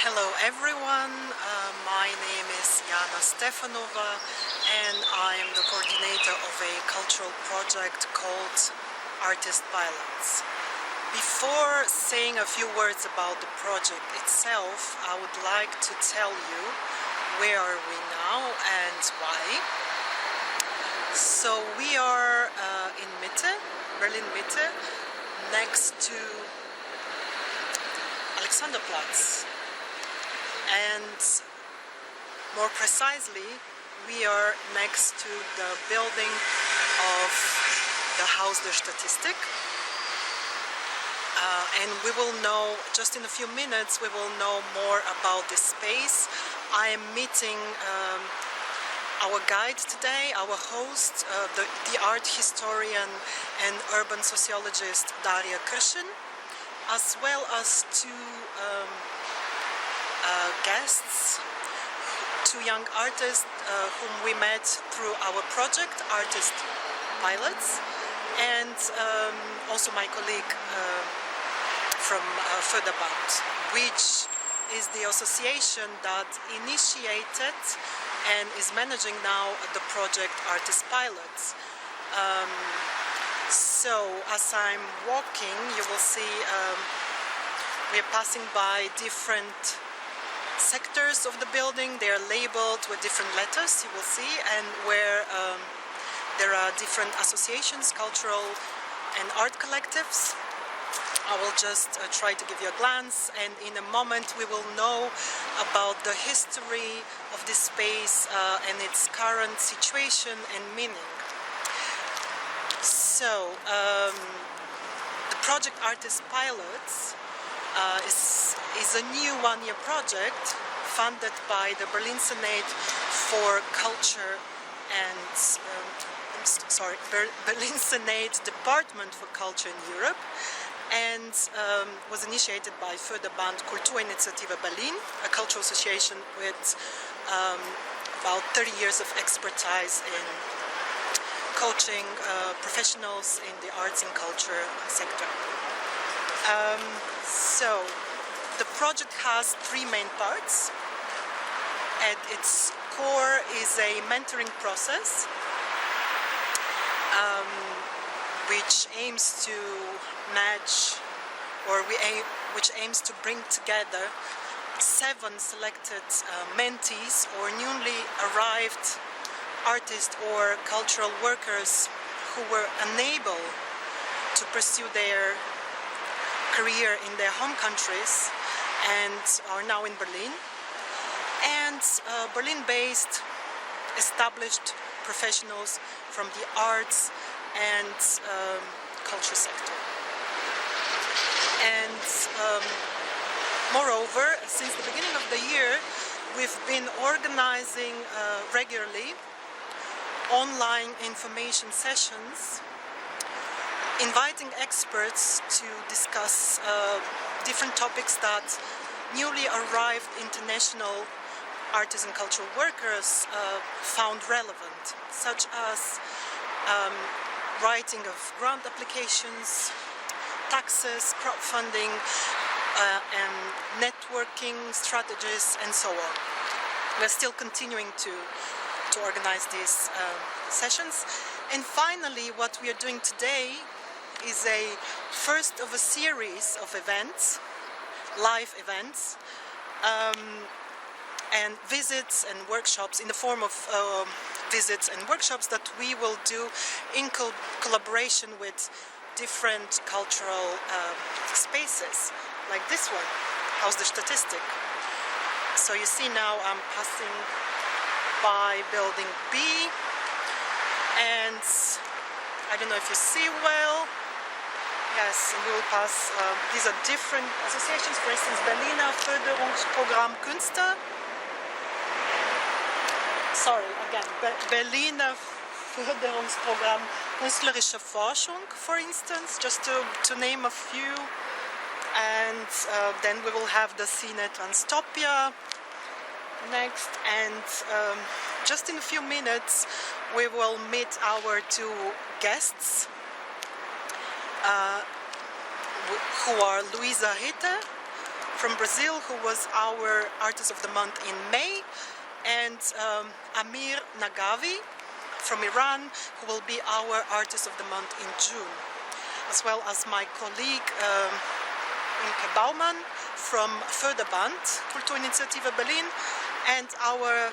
Hello everyone, my name is Jana Stefanova and I am the coordinator of a cultural project called Artist Pilots. Before saying a few words about the project itself, I would like to tell you where are we now and why. So we are in Mitte, Berlin Mitte, next to Alexanderplatz. And more precisely, we are next to the building of the Haus der Statistik. And we will know, just in a few minutes, we will know more about this space. I am meeting our guide today, our host, the art historian and urban sociologist Daria Kršin, as well as two guests, two young artists whom we met through our project, Artist Pilots, and also my colleague from Förderband, which is the association that initiated and is managing now the project Artist Pilots. So as I'm walking, you will see we are passing by different sectors of the building. They are labeled with different letters, you will see, and where there are different associations, cultural and art collectives. I will just try to give you a glance, and in a moment we will know about the history of this space and its current situation and meaning. So, the project Artist Pilots is a new one-year project funded by the Berlin Senate for Culture and Berlin Senate Department for Culture in Europe, and was initiated by Förderband Kulturinitiative Berlin, a cultural association with about 30 years of expertise in coaching professionals in the arts and culture sector. So the project has three main parts. At its core is a mentoring process which aims to match, which aims to bring together 7 selected mentees or newly arrived artists or cultural workers who were unable to pursue their career in their home countries and are now in Berlin, and Berlin-based established professionals from the arts and culture sector. And moreover, since the beginning of the year, we've been organizing regularly online information sessions, inviting experts to discuss different topics that newly arrived international artists and cultural workers found relevant, such as writing of grant applications, taxes, crowdfunding, and networking strategies, and so on. We're still continuing to organize these sessions. And finally, what we are doing today is a first of a series of events, live events, and visits and workshops in the form of visits and workshops that we will do in collaboration with different cultural spaces, like this one, Haus der Statistik. So you see now I'm passing by building B, and I don't know if you see well. Yes, and we will pass, these are different associations, for instance, Berliner Förderungsprogramm Künste. Berliner Förderungsprogramm künstlerische Forschung, for instance, just to name a few. And then we will have the Cine Transtopia next, and just in a few minutes we will meet our two guests, who are Luisa Hitte from Brazil, who was our Artist of the Month in May, and Amir Nagavi from Iran, who will be our Artist of the Month in June, as well as my colleague Inke Baumann from Förderband Kulturinitiative Berlin, and our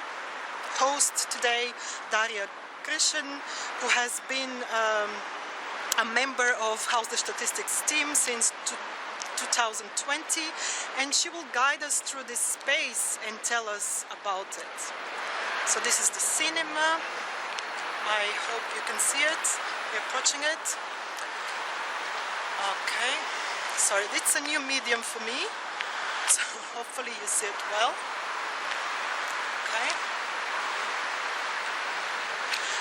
host today, Daria Krishen, who has been a member of Haus der Statistik team since 2020, and she will guide us through this space and tell us about it. So this is the cinema. I hope you can see it. We're approaching it. Okay. Sorry, it's a new medium for me, so hopefully you see it well. Okay.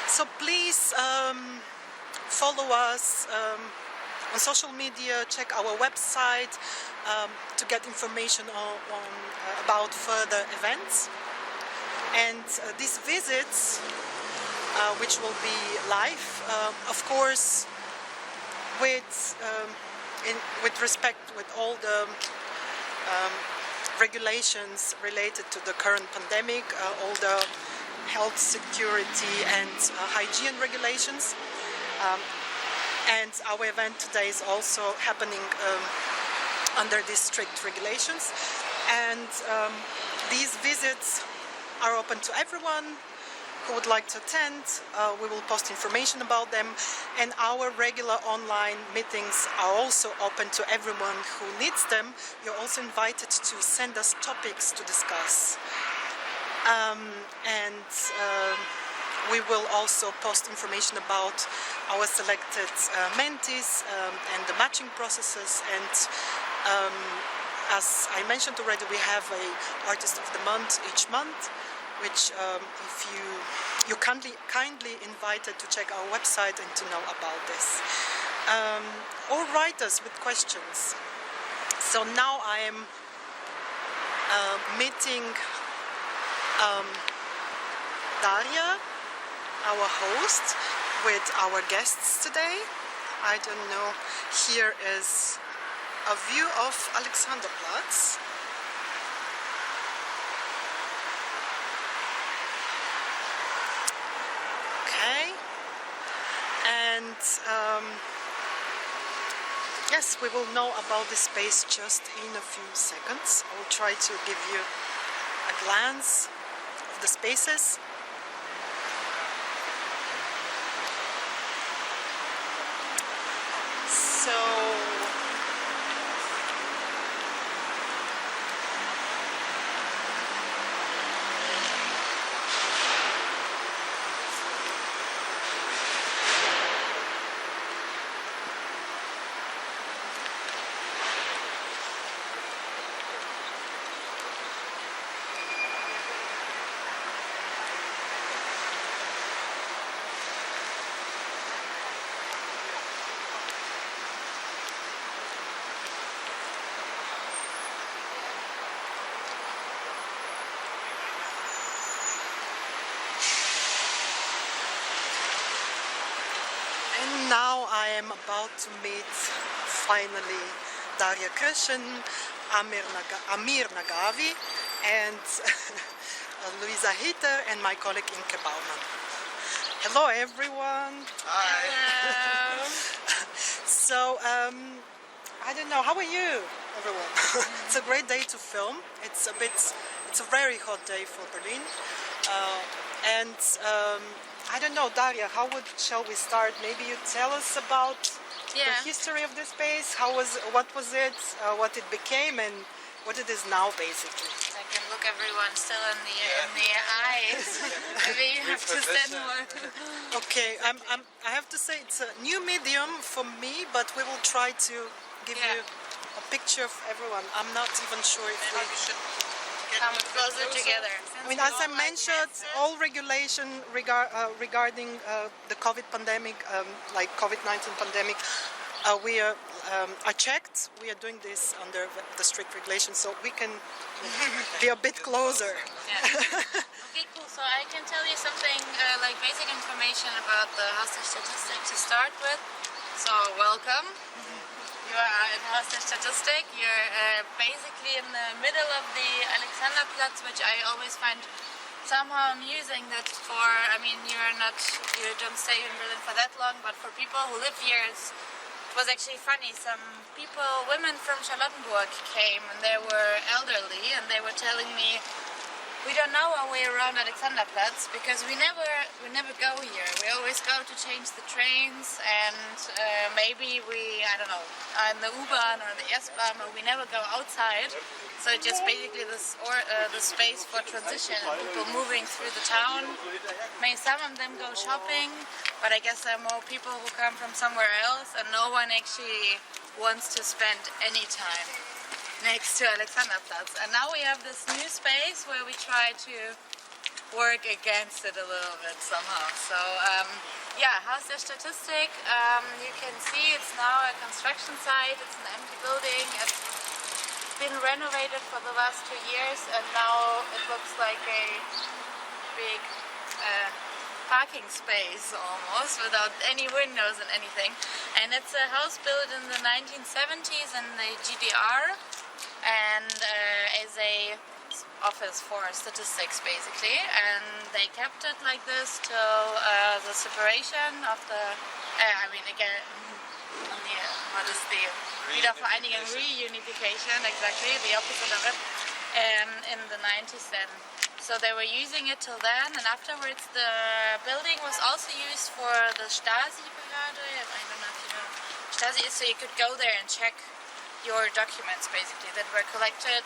So please follow us on social media, check our website to get information about further events. And these visits, which will be live, of course, with respect with all the regulations related to the current pandemic, all the health, security and hygiene regulations. And our event today is also happening under these strict regulations. And these visits are open to everyone who would like to attend. We will post information about them, and our regular online meetings are also open to everyone who needs them. You're also invited to send us topics to discuss. We will also post information about our selected mentees and the matching processes. And as I mentioned already, we have a Artist of the Month each month, which if you're kindly invited to check our website and to know about this. Or write us with questions. So now I am meeting Daria, our host, with our guests today. I don't know, here is a view of Alexanderplatz. Okay, and yes, we will know about this space just in a few seconds. I will try to give you a glance of the spaces. So now I am about to meet finally Daria Krishen, Amir Nagavi, and Luisa Hitter, and my colleague Inke Baumann. Hello everyone. Hi. Hello. So I don't know, how are you everyone? It's a great day to film. It's a very hot day for Berlin. I don't know, Daria, shall we start? Maybe you tell us about the history of this space. What was it, what it became, and what it is now, basically. I can look everyone still in the eyes. Maybe you have to stand more. Okay, I have to say it's a new medium for me, but we will try to give you a picture of everyone. I'm not even sure if we should come closer together. I mean, as I mentioned, all regulation regarding the COVID pandemic, like COVID-19 pandemic, we are checked. We are doing this under the strict regulations, so we can be a bit closer. Yeah. Okay, cool. So I can tell you something like basic information about the Haus der Statistik to start with. So welcome. You are at Haus der Statistik. You're basically in the middle of the Alexanderplatz, which I always find somehow amusing that you don't stay in Berlin for that long, but for people who live here, it was actually funny. Some women from Charlottenburg came and they were elderly and they were telling me, we don't know our way around Alexanderplatz because we never go here. We always go to change the trains and maybe I don't know, on the U-Bahn or the S-Bahn, but we never go outside. So just basically the space for transition and people moving through the town. Maybe some of them go shopping, but I guess there are more people who come from somewhere else and no one actually wants to spend any time next to Alexanderplatz. And now we have this new space where we try to work against it a little bit somehow. So yeah, Haus der Statistik, you can see it's now a construction site, it's an empty building, it's been renovated for the last 2 years and now it looks like a big parking space almost, without any windows and anything. And it's a house built in the 1970s in the GDR and as a office for statistics basically, and they kept it like this till the separation of the what is the Wiedervereinigung, reunification, exactly, the opposite of it, in the 90s then. So they were using it till then, and afterwards the building was also used for the Stasi-Behörde. I don't know if you know Stasi is, so you could go there and check your documents basically that were collected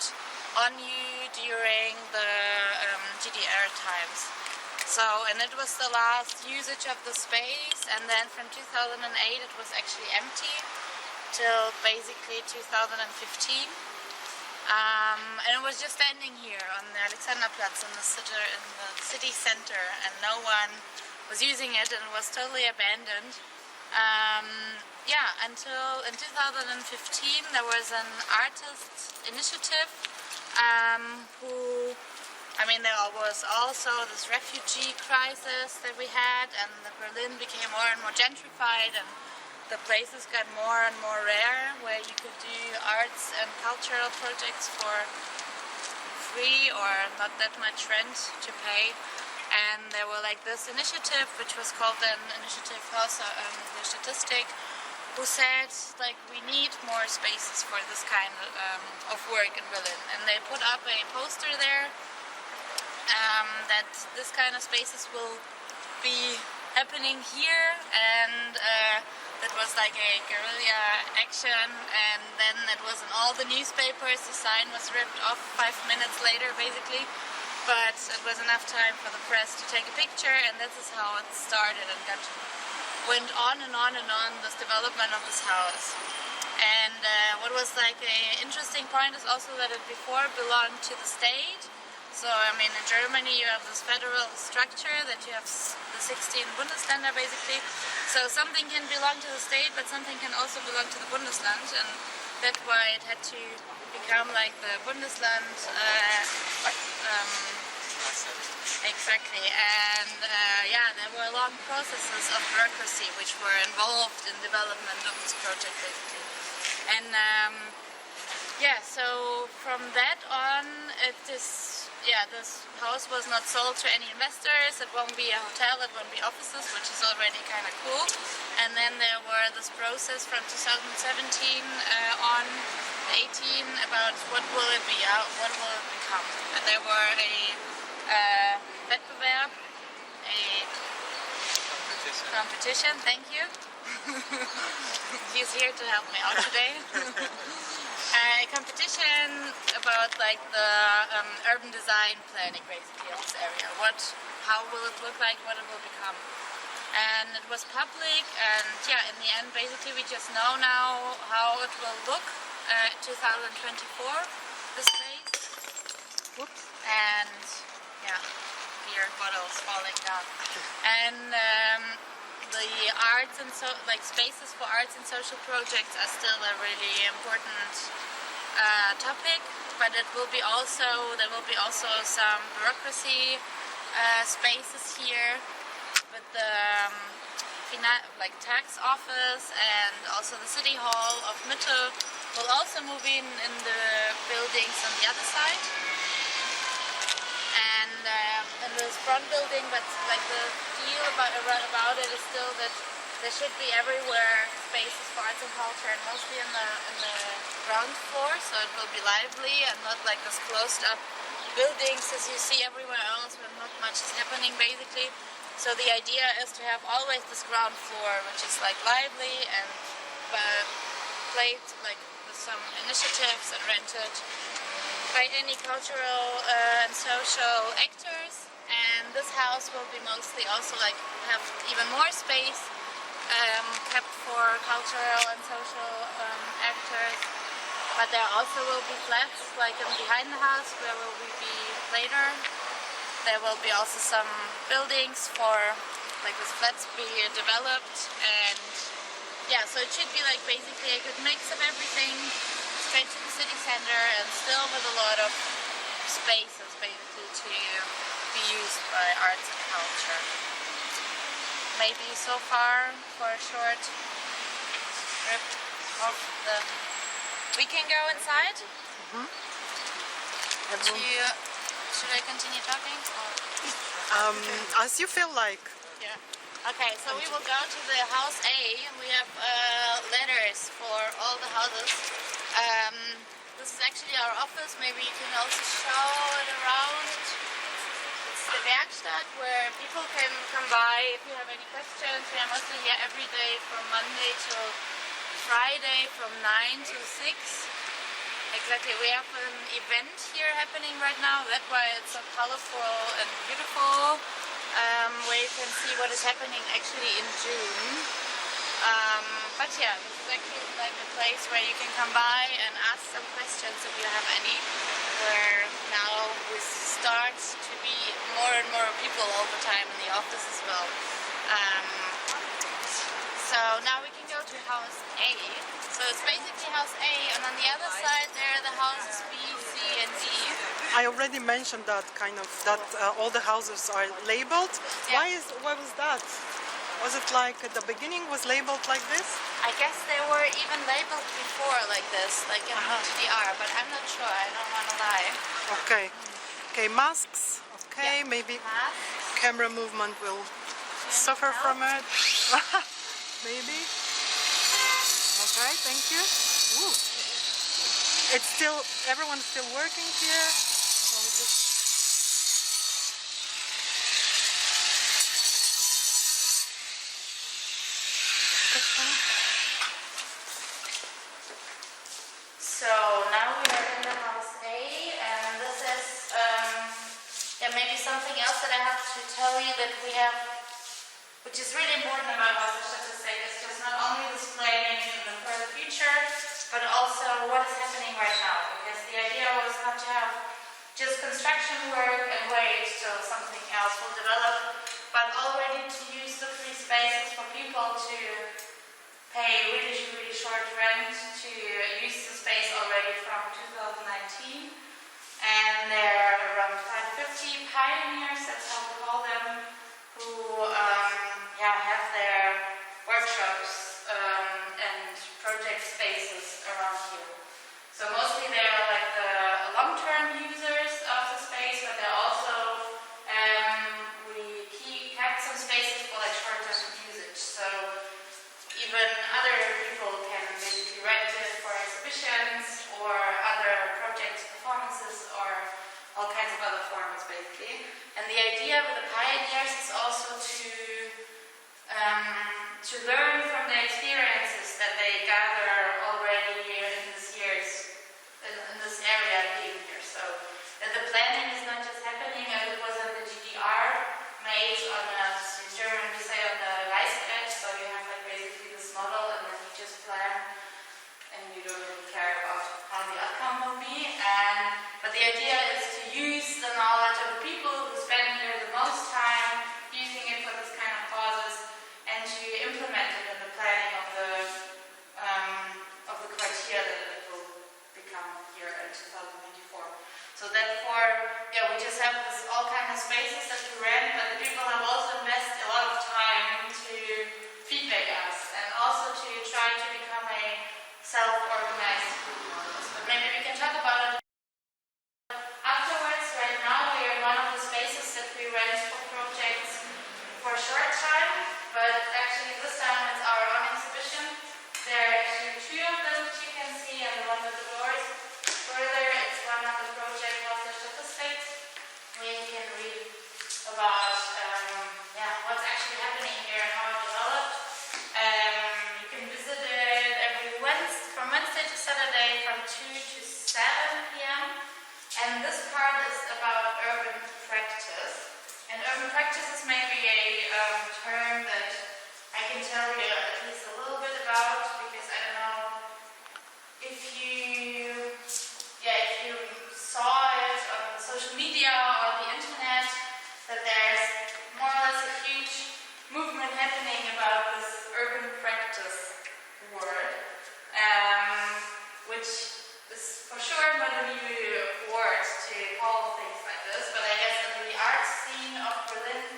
on you during the GDR times. So, and it was the last usage of the space, and then from 2008 it was actually empty till basically 2015. And it was just standing here on the Alexanderplatz in the city center, and no one was using it, and it was totally abandoned. Yeah, until in 2015 there was an artist initiative there was also this refugee crisis that we had, and Berlin became more and more gentrified, and the places got more and more rare where you could do arts and cultural projects for free or not that much rent to pay. And there were like this initiative, which was called then Initiative Haus der Statistik, who said like we need more spaces for this kind of work in Berlin. And they put up a poster there that this kind of spaces will be happening here, and that was like a guerrilla action, and then it was in all the newspapers. The sign was ripped off 5 minutes later basically. But it was enough time for the press to take a picture, and this is how it started and went on and on and on, this development of this house. And what was like an interesting point is also that it before belonged to the state. So in Germany you have this federal structure that you have the 16 Bundesländer basically. So something can belong to the state, but something can also belong to the Bundesland, and that's why it had to become like the Bundesland. Exactly, and there were long processes of bureaucracy which were involved in development of this project basically. And so from that on, this house was not sold to any investors. It won't be a hotel, it won't be offices, which is already kind of cool. And then there were this process from 2017 on 18 about what will it be, what will it become. And there were a Wettbewerb, a competition, thank you. He's here to help me out today. A competition about like the urban design planning basically of this area. How will it look like, what it will become. And it was public, and in the end basically we just know now how it will look 2024, this place. Whoops. And beer bottles falling down. And the arts and spaces for arts and social projects are still a really important topic, but there will be also some bureaucracy spaces here with the like tax office and also the city hall of Mitte will also move in the buildings on the other side. And in this front building, but like the deal about it is still that there should be everywhere spaces for arts and culture, and mostly in the ground floor, so it will be lively and not like this closed up buildings as you see everywhere else where not much is happening basically. So the idea is to have always this ground floor which is like lively and played like with some initiatives and rented by any cultural and social actors. And this house will be mostly also like have even more space kept for cultural and social actors. But there also will be flats like behind the house where will we be later. There will be also some buildings for like this flats be developed, and yeah, so it should be like basically a good mix of everything straight to the city center and still with a lot of spaces basically to be used by arts and culture. Maybe so far for a short trip of the... We can go inside. Should I continue talking? As you feel like. Yeah. Okay, so we will go to the house A. We have letters for all the houses. This is actually our office. Maybe you can also show it around. It's the Werkstatt where people can come by if you have any questions. We are mostly here every day from Monday till Friday from 9 to 6. Exactly, we have an event here happening right now, that's why it's so colorful and beautiful, where you can see what is happening actually in June. But yeah, this is actually like a place where you can come by and ask some questions if you have any, where now we start to be more and more people all the time in the office as well. So now we can go to house A. So it's basically house A, and on the other side there are the houses B, C, and D. I already mentioned that all the houses are labeled. Yeah. Why was that? Was it like at the beginning was labeled like this? I guess they were even labeled before like this, like in GDR, but I'm not sure. I don't want to lie. Okay. Okay, masks. Okay, Yeah. maybe Masks. camera movement will suffer from it. Maybe. Okay, thank you. Ooh. It's still, everyone's still working here. So now we are in the house A, and this is maybe something else that I have to tell you that we have, which is really important about Haus der Statistik, is just not only displaying for the future, but also what is happening right now. Because the idea was not to have just construction work and wait till something else will develop, but already to use the free spaces for people to pay really, really short rent to use the space already from 2019. And there are around 550 pioneers, that's how we call them, who have their workshops and project spaces around here. So mostly they are like the long-term users of the space, but they're also, we kept some spaces for like short-term usage. So even other people can basically rent it for exhibitions or other projects, performances, or all kinds of other forms basically. And the idea with the pioneers is also to learn from the experiences that they gather already in this area being here. So that the planning is not just happening as it was in the GDR, made on a, in German we say on the Leider, so you have like basically this model and then you just plan and you don't really care about how the outcome will be. But the idea is to use the knowledge of the people who spend here the most time using it for this kind of causes and to implement it in the planning of the quartier that it will become here. here in 2024. So therefore, yeah, we just have this all kind of spaces that we rent, but the people have also invested a lot of time to feedback us and also to try to become a self-organized group on this. But maybe we can talk about it afterwards. Right now we are in one of the spaces that we rent for projects for a short time, but actually this time it's our own exhibition. There are actually two of them that you can see, and the one with the doors. Further, it's one of the project Haus der Statistik, where you can read about what's actually happening here and how it developed. You can visit it from Wednesday to Saturday from 2 to 7 p.m. And this part is about urban practice. And urban practice is maybe a term that I can tell you at least a little bit about, because I don't know if you saw it on social media or the internet, that there's more or less a huge movement happening about this urban practice word, which is for sure not a new word to call things like this, but I guess in the art scene of Berlin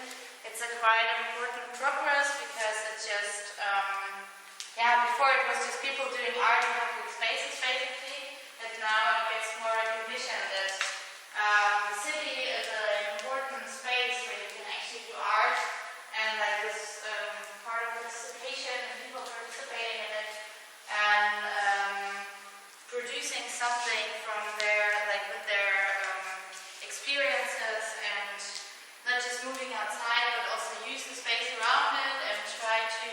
it's a quite important progress, because it just, before it was just people doing art in public spaces basically, but now it gets more recognition that the city is an important space where you can actually do art, and like this part of participation and people participating in it and producing something from with their experiences, and not just moving outside but also use the space around it and try to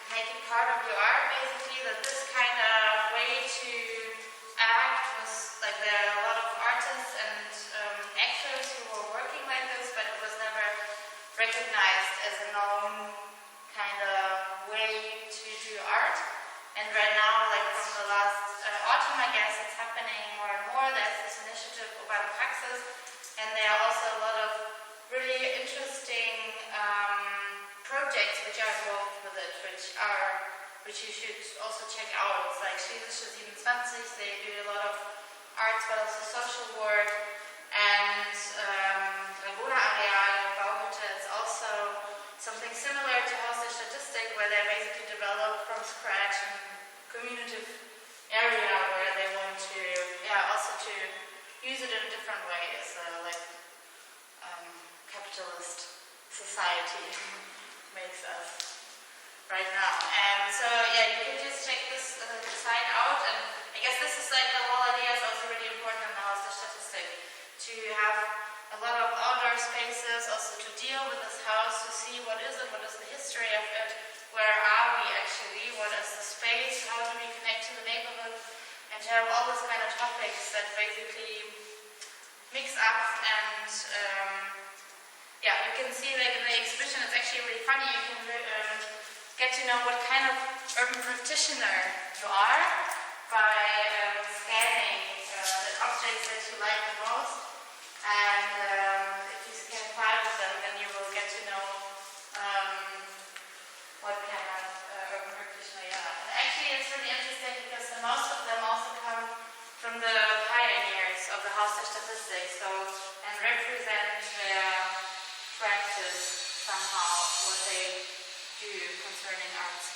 make it part of your art basically. That this kind of way to act was like, there are a lot of artists and actors who were working like this, but it was never recognized as a known kind of way to do art. And right now, like from the last autumn, I guess, it's happening more and more. There's this initiative, über Praxis, and there are also a lot of really interesting projects which are involved with it, which you should also check out. It's like Schlesische 27, they do a lot of arts but also social work, and Laguna Areal, Bauhütte, it's also something similar to Haus der Statistik, where they basically develop from scratch a community area where they want to, also to use it in a different way as a capitalist society makes us right now. And so you can just check this site out, and I guess this is like the whole idea is also really important in the Haus der Statistik, to have a lot of outdoor spaces, also to deal with this house, to see what is it, what is the history of it, where are we actually, what is the space, how do we connect to the neighborhood, and to have all these kind of topics that basically mix up. And you can see like in the exhibition, it's actually really funny, you can get to know what kind of urban practitioner you are by scanning the objects that you like the most. And if you scan 5 of them, then you will get to know what kind of urban practitioner you are. And actually it's really interesting, because most of them also come from the pioneers of the Haus der Statistik, and represent their practice somehow, what they do concerning arts.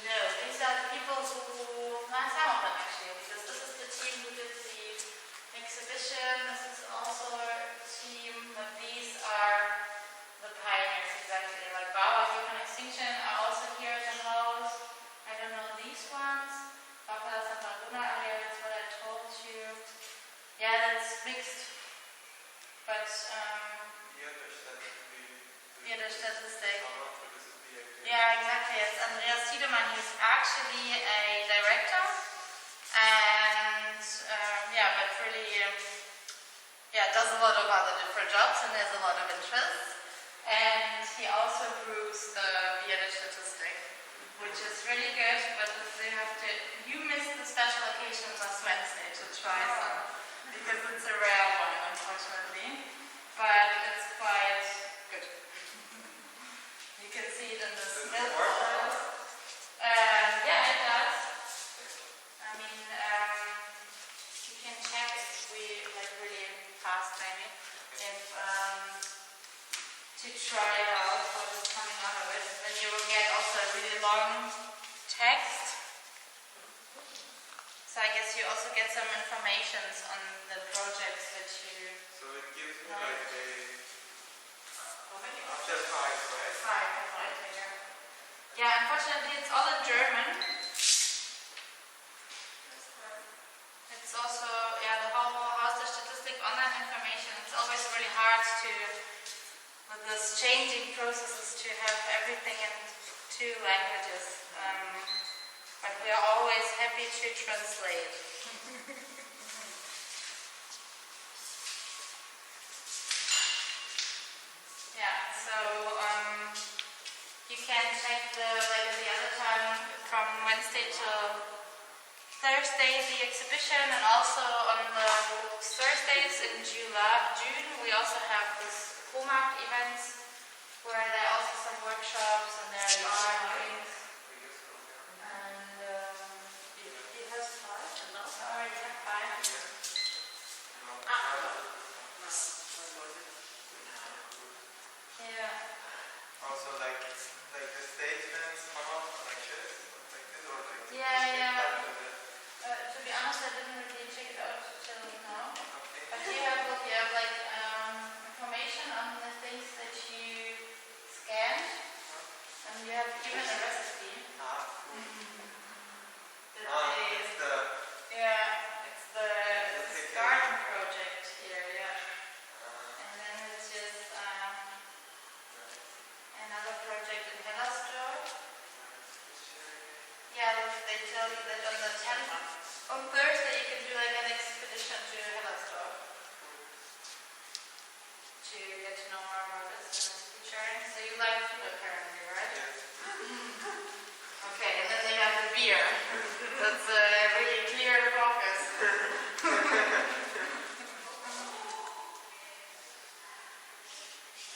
No, these are the people who, some of them actually, because this is the team who did the exhibition, this is also a team, but these are the pioneers exactly. Like Bauer, Youth and Extinction are also here at the house. I don't know these ones. Papalas and Laguna area, that's what I told you. Yeah, that's mixed. But here the Statistik. Yeah, exactly. It's Andreas Tiedemann. He's actually a director, and but really, does a lot of other different jobs and has a lot of interests. And he also proves the Leider Statistik, which is really good. But you missed the special occasion last Wednesday to try some, because it's a rare one, unfortunately. But it's quite good. You can see it in the smell. really long text. So I guess you also get some informations on the projects that you... So it gives me like a... after 5, right? 5, right here. Yeah, unfortunately it's all in German. It's also, yeah, the whole Haus der Statistik online information. It's always really hard to, with this changing processes, to have everything in 2 languages. But we are always happy to translate. Yeah, so you can check like the other time from Wednesday till Thursday the exhibition, and also on the Thursdays in June we also have this Flohmarkt events where there are also some workshops and there are drinks. And you have 5? No. I already have 5. Yeah. Also like the statements come up like this or like this? Yeah. To be honest, I didn't really check it out till now. Okay. But you have like information on the things that you scanned, and you have even a recipe. It's the garden project here, and then it's just another project in Hellersdorf. Yeah, they tell you that on the 10th, on Thursday you can do like an expedition to Hellersdorf to get to know more about this and sharing. So you like food apparently, right? Yes. Okay, and then they have the beer. That's a really clear focus.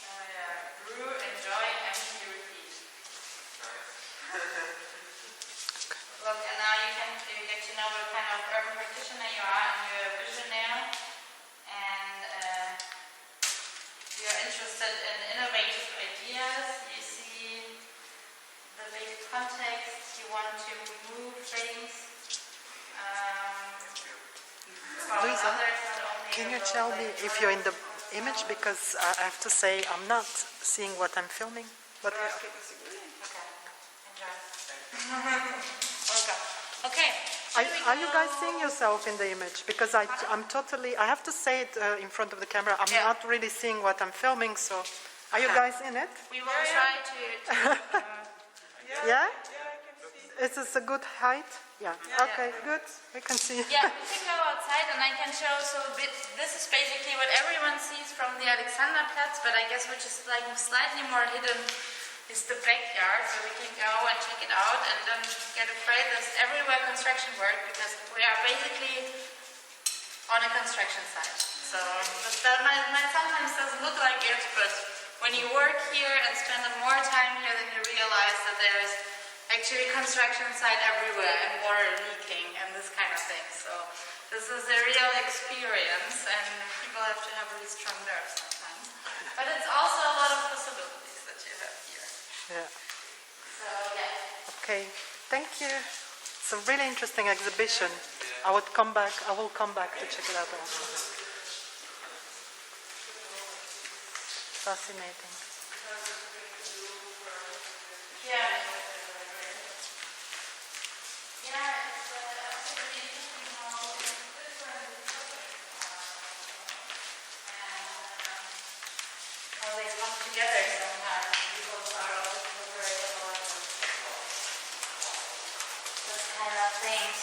Oh yeah, brew, enjoy, empty, repeat. Look, and now you get to know what kind of urban practitioner you are, and you're a visionary, and you're interested in innovative ideas. You see the big context. You want to move things. Luisa, can you tell me if you're in the image? Because I have to say I'm not seeing what I'm filming. But Okay. are you guys seeing yourself in the image? Because I'm totally, I have to say it in front of the camera, I'm not really seeing what I'm filming, so are you guys in it? We will try to Yeah? Is this a good height? Yeah. Okay, good. We can see. Yeah, we can go outside and I can show, so this is basically what everyone sees from the Alexanderplatz, but I guess which is like slightly more hidden is the backyard, so we can go and check it out and don't get afraid. There's everywhere construction work because we are basically on a construction site. So that might sometimes doesn't look like it, but when you work here and spend more time here, then you realize that there is actually construction site everywhere and water leaking and this kind of thing. So this is a real experience and people have to have really strong nerves sometimes. But it's also a lot of possibilities that you have here. Yeah. So yeah. Okay. Thank you. It's a really interesting exhibition. I will come back to check it out also. Fascinating. Yeah. Yeah, it's absolutely interesting how different and how they come together sometimes. People are also collaborating on those kind of things.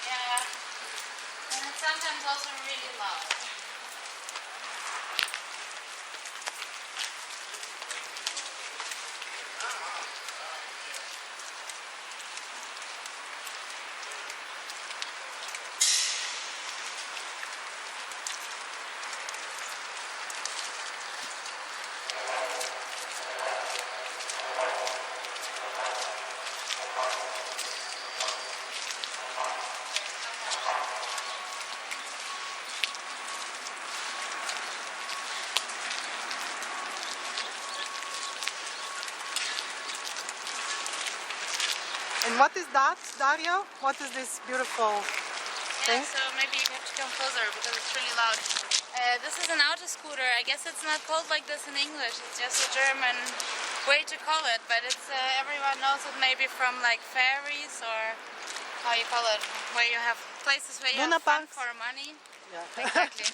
Yeah, and it's sometimes also really loud. what is that, Dario? What is this beautiful Yeah, thing? so maybe you have to come closer because it's really loud. This is an auto scooter. I guess it's not called like this in English. It's just a German way to call it, but it's everyone knows it maybe from like ferries or how you call it, where you have places where you Luna have fun parks. for money. Yeah. Exactly.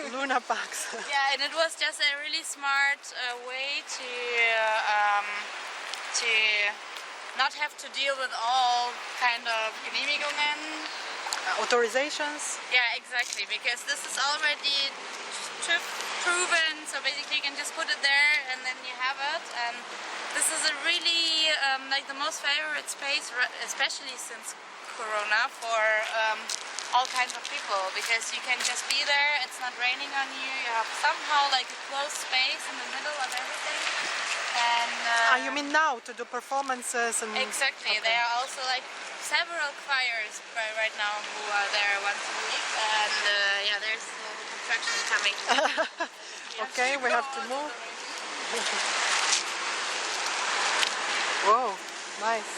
Luna parks. Yeah, and it was just a really smart way to not have to deal with all kind of Genehmigungen. Authorizations. Yeah, exactly, because this is already proven, so basically you can just put it there and then you have it, and this is a really like the most favorite space, especially since Corona, for all kinds of people, because you can just be there, it's not raining on you, you have somehow like a closed space in the middle of everything. And You mean now to do performances and... exactly, Okay. there are also like several choirs right now who are there once a week, and yeah, there's the construction coming. Okay, we have to move. Whoa, nice.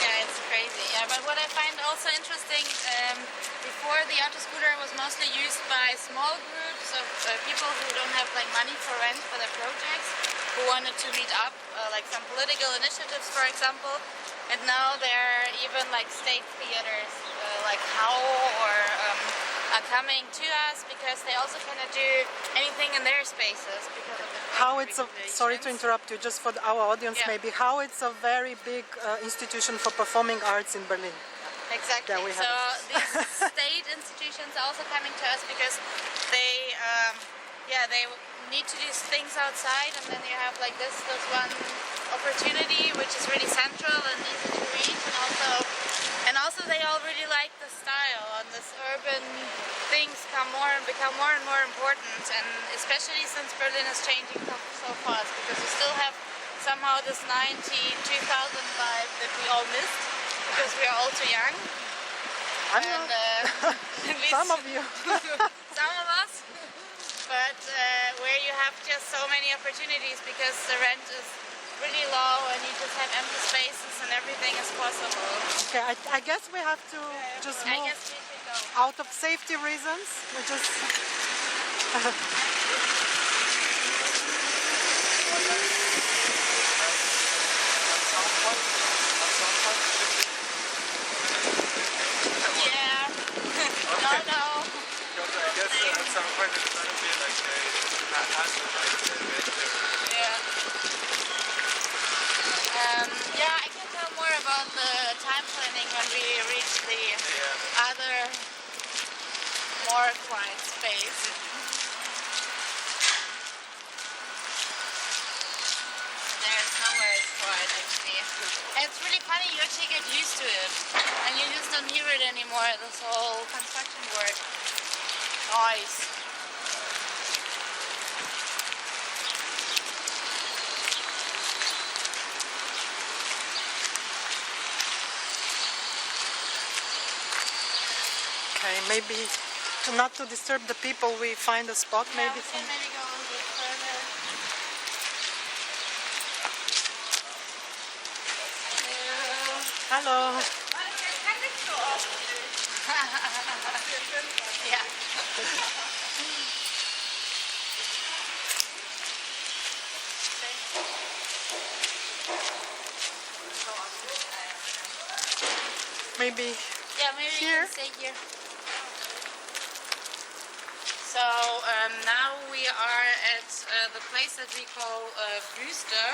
Yeah, it's crazy. Yeah, but what I find also interesting, before the auto scooter was mostly used by small groups of people who don't have like money for rent for their projects, who wanted to meet up, like some political initiatives, for example. And now there are even like state theaters, like How or are coming to us because they also cannot do anything in their spaces because of the How it's a, regulations. sorry to interrupt you, just for our audience Yeah. maybe, how it's a very big institution for performing arts in Berlin. Exactly. Yeah, we have So it. these state institutions are also coming to us because they, they need to do things outside, and then you have like this one opportunity which is really central and easy to reach, and also they all really like the style, and this urban things become more and more important, and especially since Berlin is changing so fast, because we still have somehow this 2000 vibe that we all missed because we are all too young. I'm And not. at least Some of you. some of us, but where you have just so many opportunities because the rent is really low and you just have empty spaces and everything is possible. Okay, I guess we have to just I move guess we should go. out of safety reasons. We just... Yeah. No. Because I guess at some point it's going to be like a hassle, like Yeah. Yeah, I can tell more about the time planning when we reach the other more quiet space. There's nowhere it's quiet actually. And it's really funny, you actually get used to it. And you just don't hear it anymore, this whole construction work noise. Okay, maybe not to disturb the people, we find a spot Yeah, maybe. we can maybe go a little bit further. Hello. Yeah. Maybe Yeah, maybe Here? we can stay here. So now we are at the place that we call Wüste,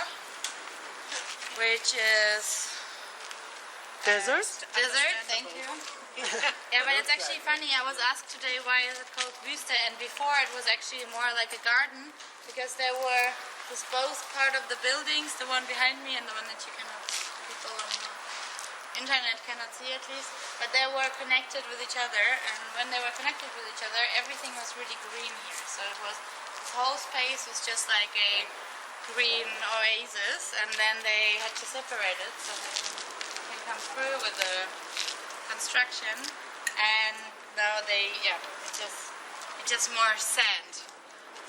which is desert. desert. Thank you. Yeah, but it's actually funny. I was asked today why is it called Wüste, and before it was actually more like a garden because there were this both part of the buildings, the one behind me and the one that you cannot, people on the internet cannot see at least, but they were connected with each other, and when they were connected with each other, everything was really green here. So it was, this whole space was just like a green oasis, and then they had to separate it so that you can come through with the construction, and now it's just more sand.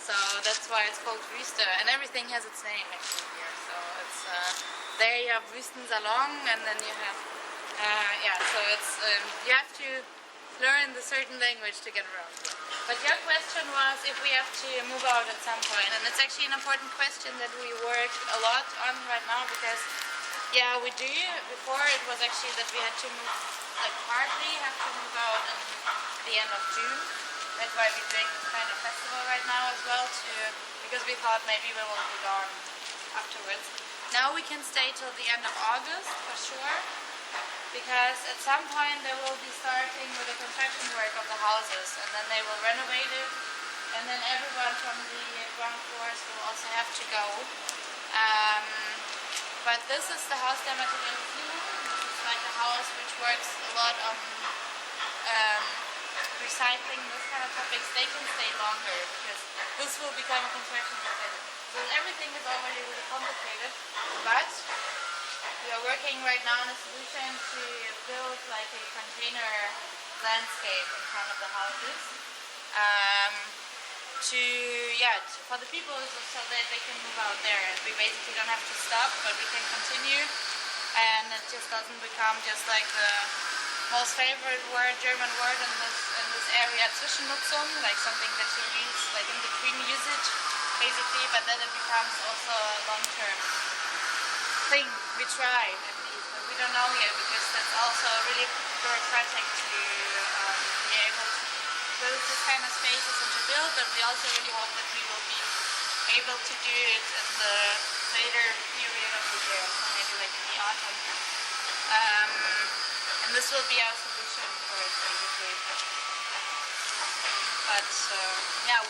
So that's why it's called Wüste, and everything has its name actually here. So it's there you have Wüstensalon, and then you have so it's you have to learn the certain language to get around. But your question was if we have to move out at some point, and it's actually an important question that we work a lot on right now, because we do. Before it was actually that we had to move, like partly have to move out in the end of June. That's why we're doing this kind of festival right now as well, because we thought maybe we will be gone afterwards. Now we can stay till the end of August for sure, because at some point they will be starting with the construction work of the houses, and then they will renovate it, and then everyone from the ground floors will also have to go. But this is the Haus der Statistik. This is like a house which works a lot on recycling, this kind of topics. They can stay longer because this will become a construction site. So everything is already really complicated, but we are working right now on a solution to build like a container landscape in front of the houses. For the people so that they can move out there, and we basically don't have to stop, but we can continue, and it just doesn't become just like the most favorite German word in this area, Zwischennutzung, like something that you use like in between usage, basically, but then it becomes also a long-term thing. We tried at least, but we don't know yet, because that's also really bureaucratic to be able to build this kind of spaces and to build, but we also really hope that we will be able to do it in the later period of the year, so maybe like in the autumn. And this will be our solution for it, basically. But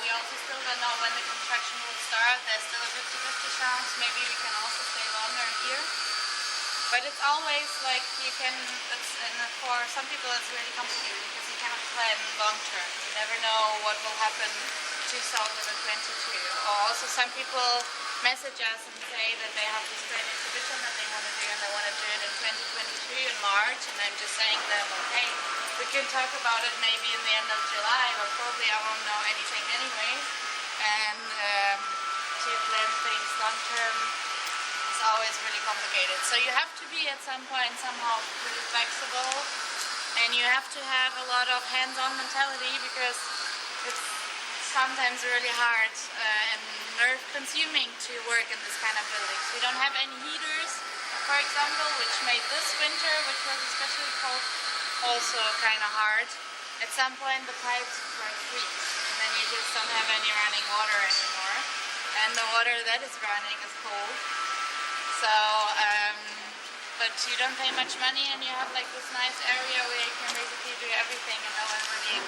we also still don't know when the construction will start. There's still a 50-50 chance. Maybe we can also stay longer here. But it's always like for some people it's really complicated, because you cannot plan long term. You never know what will happen 2022. Or also some people message us and say that they have this great exhibition that they want to do, and they want to do it in 2022 in March, and I'm just saying to them, okay, we can talk about it maybe in the end of July, but probably I won't know anything anyway. And to plan things long term is always really complicated. So you have to be at some point somehow really flexible, and you have to have a lot of hands-on mentality, because it's sometimes really hard and nerve-consuming to work in this kind of buildings. We don't have any heaters, for example, which made this winter, which was especially cold, also kind of hard. At some point the pipes freeze, and then you just don't have any running water anymore, and the water that is running is cold. So, but you don't pay much money, and you have like this nice area where you can basically do everything, and no one really,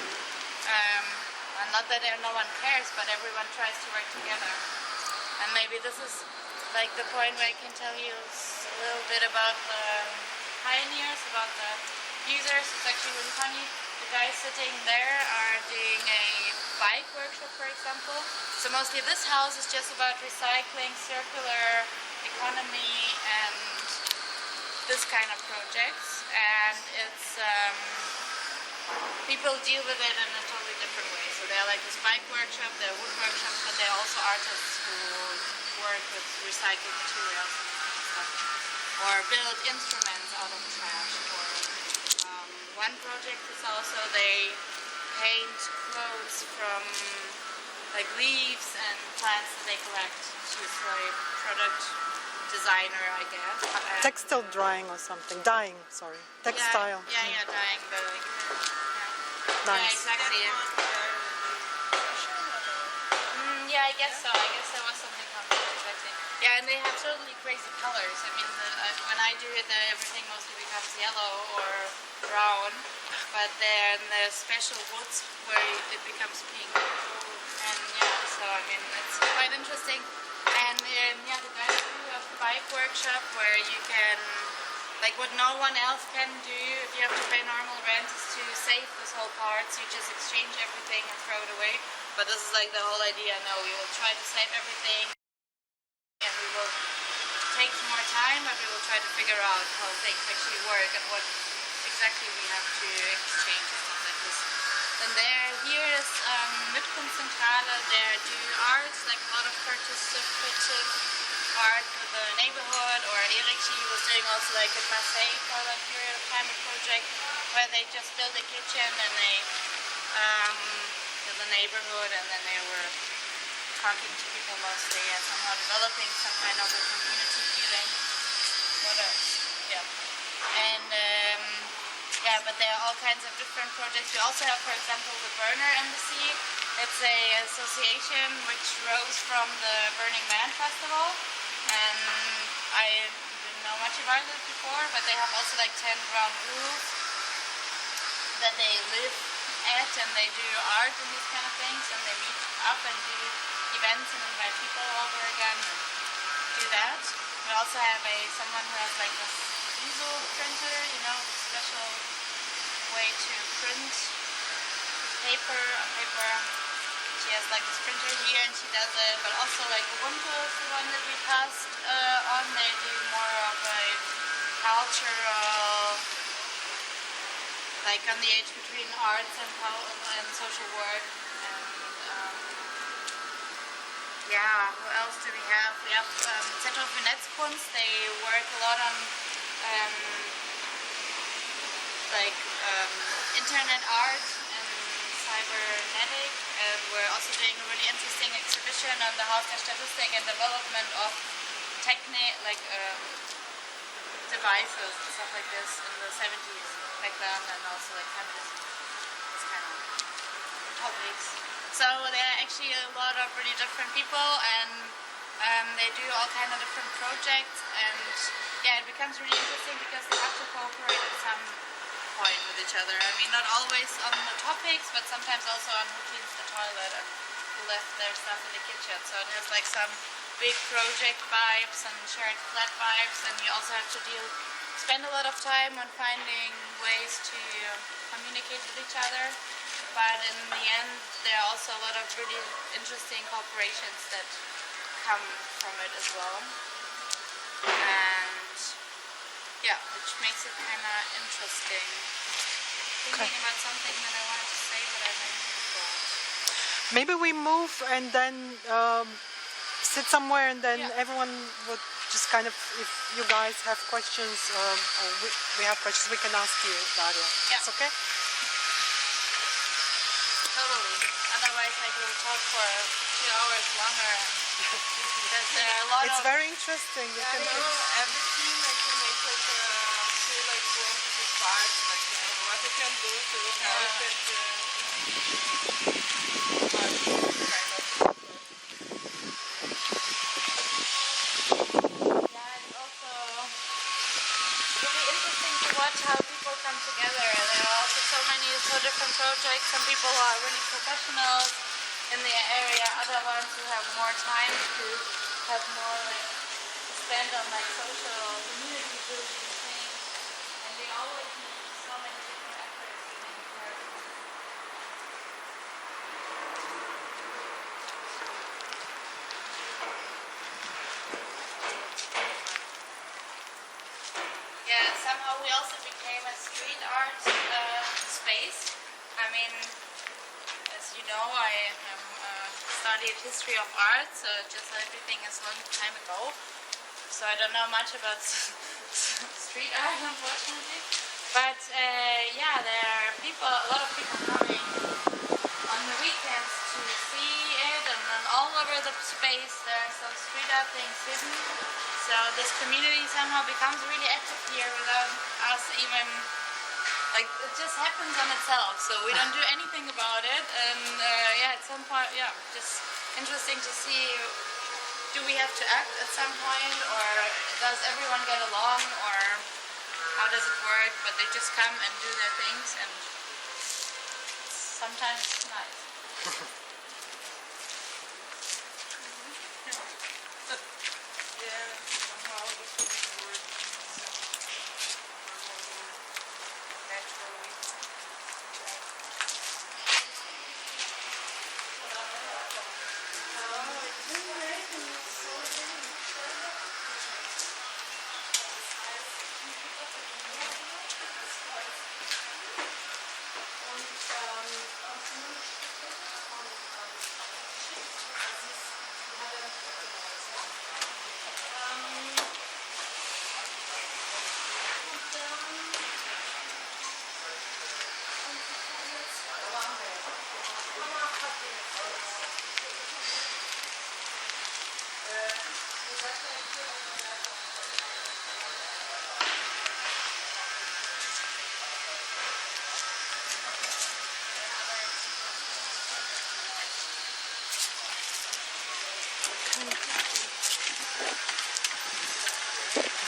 not that no one cares, but everyone tries to work together. And maybe this is like the point where I can tell you a little bit about the pioneers, about the users. It's actually really funny. The guys sitting there are doing a bike workshop, for example. So mostly this house is just about recycling, circular economy, and this kind of projects. And it's people deal with it in a totally different way. So they're like this bike workshop, they're wood workshops, but they're also artists who work with recycled materials and stuff, or build instruments out of trash. Or one project is also they paint clothes from like leaves and plants that they collect. She's like product designer, I guess. Textile drying or something. Dyeing, sorry. Textile. Yeah, dyeing. But like, Nice. Yeah, exactly. Yeah, I guess so. I guess there was something complicated, exactly. Yeah, and they have totally crazy colors. I mean, when I do it, everything mostly becomes yellow or brown, but then there's special woods where it becomes pink. And so I mean, it's quite interesting. And the guys do a bike workshop where you can, like what no one else can do if you have to pay normal rent, is to save this whole part, so you just exchange everything and throw it away. But this is like the whole idea. No, we will try to save everything, and we will take more time, but we will try to figure out how things actually work and what exactly we have to exchange and stuff like this. Then here is Mitkunstzentrale, they do art, like a lot of participative art for the neighborhood, or Erikchi was doing also like in Marseille for a period of time a project where they just built a kitchen and they for the neighborhood, and then they were talking to people mostly and somehow developing some kind of a community feeling. What else? Yeah. And yeah, but there are all kinds of different projects. We also have, for example, the Burner Embassy. It's a association which rose from the Burning Man Festival, and I didn't know much about it before, but they have also like 10 ground rules that they live at, and they do art and these kind of things, and they meet up and do events and invite people over again and do that. We also have someone who has like this diesel printer, you know, the special way to print paper on paper. She has like this printer here and she does it, but also like Ubuntu is the one that we passed on. They do more of a cultural, like on the edge between arts and social work. And yeah, who else do we have? We have Zentrum für Netzkunst. They work a lot on internet art and cybernetic. We're also doing a really interesting exhibition on the Haus der Statistik and development of devices and stuff like this in the 70s back then, and also like feminism, this kind of topics. So there are actually a lot of really different people, and they do all kinds of different projects, and yeah, it becomes really interesting because they have to cooperate at some point with each other. I mean, not always on the topics, but sometimes also on who cleans the toilet and who left their stuff in the kitchen. So it has like some big project vibes and shared flat vibes, and you also have to spend a lot of time on finding ways to communicate with each other. But in the end, there are also a lot of really interesting cooperations that come from it as well. And yeah, which makes it kind of interesting. Thinking about something that I wanted to say, but I then forgot. Maybe we move and then sit somewhere, and then everyone would just kind of, if you guys have questions or we have questions, we can ask you, Daria. Yeah. It's okay? Totally. Otherwise, I will talk for 2 hours longer. Because there are a lot It's of... very interesting. You can every team I can make like feel like want to be part, like what they can do to help it. Yeah, it's also really interesting to watch how people come together. There are also so different projects. Some people who are really professionals in the area, other ones who have more time to have more like to spend on like social community building things, and they always need so many different efforts to make it work. Yeah, somehow we also became a street art space. I mean, as you know, I studied history of art, so just everything is a long time ago. So I don't know much about street art, unfortunately. But yeah, there are a lot of people coming on the weekends to see it, and then all over the space there are some street art things hidden. So this community somehow becomes really active here without us even, like, it just happens on itself. So we don't do anything about it, and yeah, at some point, yeah, just interesting to see, do we have to act at some point, or does everyone get along, or how does it work? But they just come and do their things, and sometimes it's nice. Somehow the things work naturally.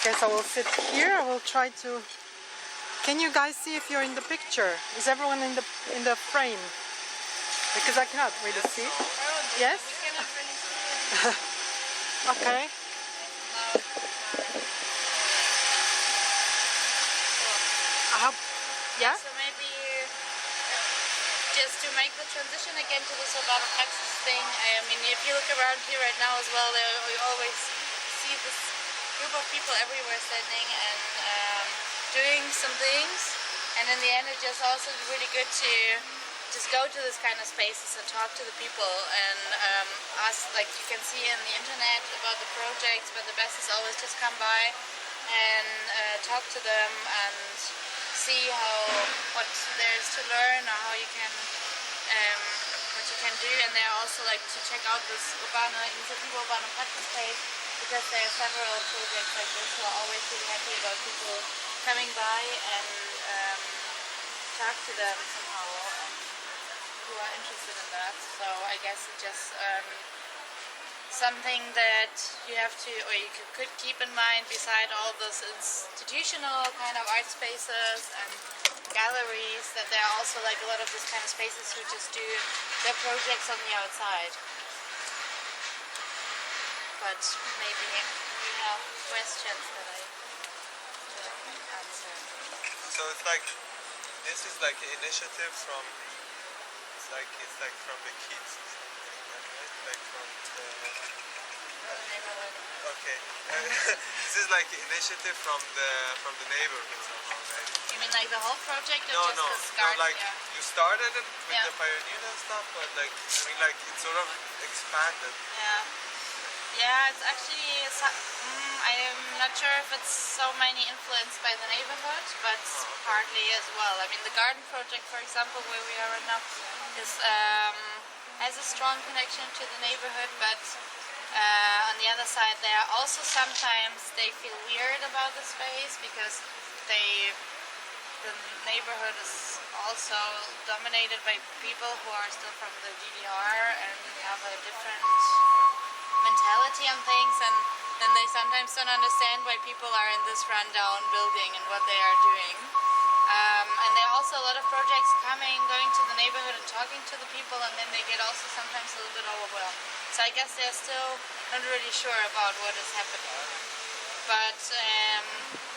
Guess I will sit here. I will try to. Can you guys see if you're in the picture? Is everyone in the frame? Because I cannot really see. Yes? We cannot really see it. Okay. I hope. Yeah? So maybe just to make the transition again to this Urbano Praxis thing, I mean, if you look around here right now as well, you always see this group of people everywhere standing and doing some things. And in the end, it's just also really good to just go to this kind of spaces and talk to the people and ask, like you can see in the internet about the projects, but the best is always just come by and talk to them and see what there is to learn or how you can what you can do. And they're also like to check out this Urbano Initiative Urbano Praxis page, because there are several projects like this who are always really happy about people coming by and talk to them somehow and who are interested in that. So I guess it's just something that you have to, or you could keep in mind beside all those institutional kind of art spaces and galleries, that there are also like a lot of these kind of spaces who just do their projects on the outside. But maybe we have questions that I can answer. So it's like, this is like an initiative from, it's like from the kids, right? Like from the Neighborhood. okay. This is like an initiative from the neighborhood somehow, right? You mean like the whole project, or No, just no, this no. garden? Like Yeah. you started it with Yeah. the pioneer and stuff, but like I mean, like it's sort of expanded. Yeah. Yeah, it's actually, I'm not sure if it's so many influenced by the neighborhood, but partly as well. I mean, the garden project, for example, where we are right now, is has a strong connection to the neighborhood, but on the other side, there are also sometimes they feel weird about the space because the neighborhood is also dominated by people who are still from the DDR and have a different mentality on things, and then they sometimes don't understand why people are in this rundown building and what they are doing. And there are also a lot of projects going to the neighborhood and talking to the people, and then they get also sometimes a little bit overwhelmed. So I guess they're still not really sure about what is happening. But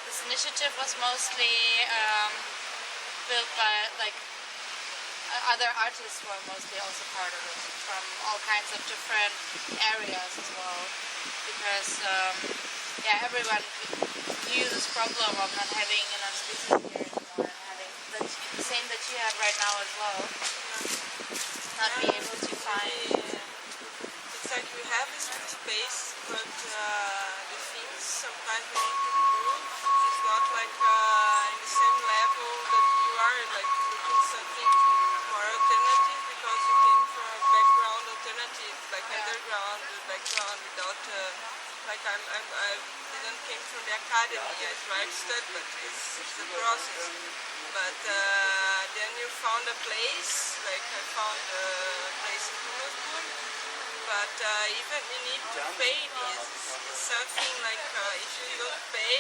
this initiative was mostly built by like other artists were mostly also part of it, from all kinds of different areas as well, because yeah, everyone knew this problem of not having enough spaces here anymore and having the same that you have right now as well, not be able to find. It's like we have this space, but the things sometimes we need to improve. It's not like in the same level that you are like looking something more alternative, because you came from a background alternative, like underground background, without like I didn't came from the academy as art stud, but it's a process. But then you found a place, like I found a place in Kummelburg, but even you need to pay this. It's something like if you don't pay,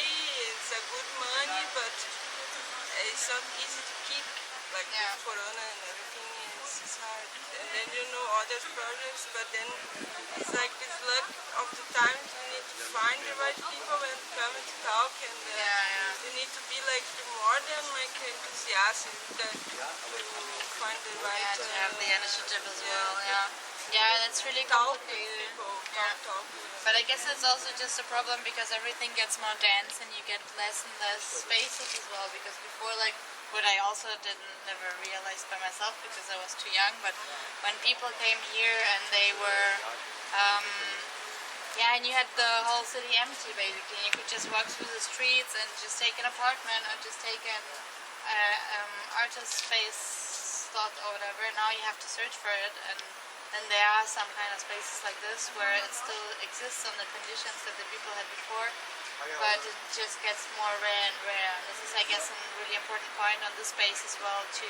it's a good money, but it's not easy to keep. Like with Corona and everything, it's hard. And then you know other projects, but then it's like this luck of the times you need to find the right people and come and talk, and you need to be like more than like enthusiastic to find the right. To have the initiative as well. Yeah, that's really talk with complicated. people. Talk with them. But I guess it's also just a problem because everything gets more dense and you get less and less spaces as well. Because before, like, what I also never realized by myself because I was too young, but when people came here and they were, and you had the whole city empty basically, and you could just walk through the streets and just take an apartment or just take an artist space slot or whatever. Now you have to search for it, and then there are some kind of spaces like this where it still exists on the conditions that the people had before, but it just gets more rare and rare. And this is, I guess, a really important point on this space as well, to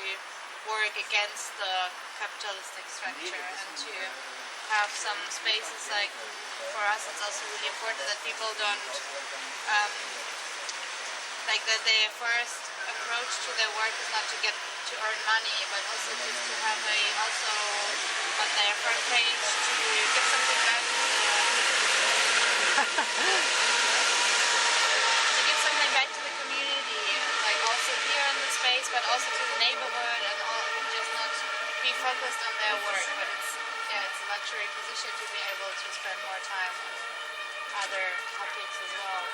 work against the capitalistic structure and to have some spaces like, for us it's also really important that people don't, like that their first approach to their work is not to earn money, but also just to have also on their front page to give something back to the community, like also here in the space, but also to the neighborhood, and just not be focused on their work. But it's a luxury position to be able to spend more time on other topics as well.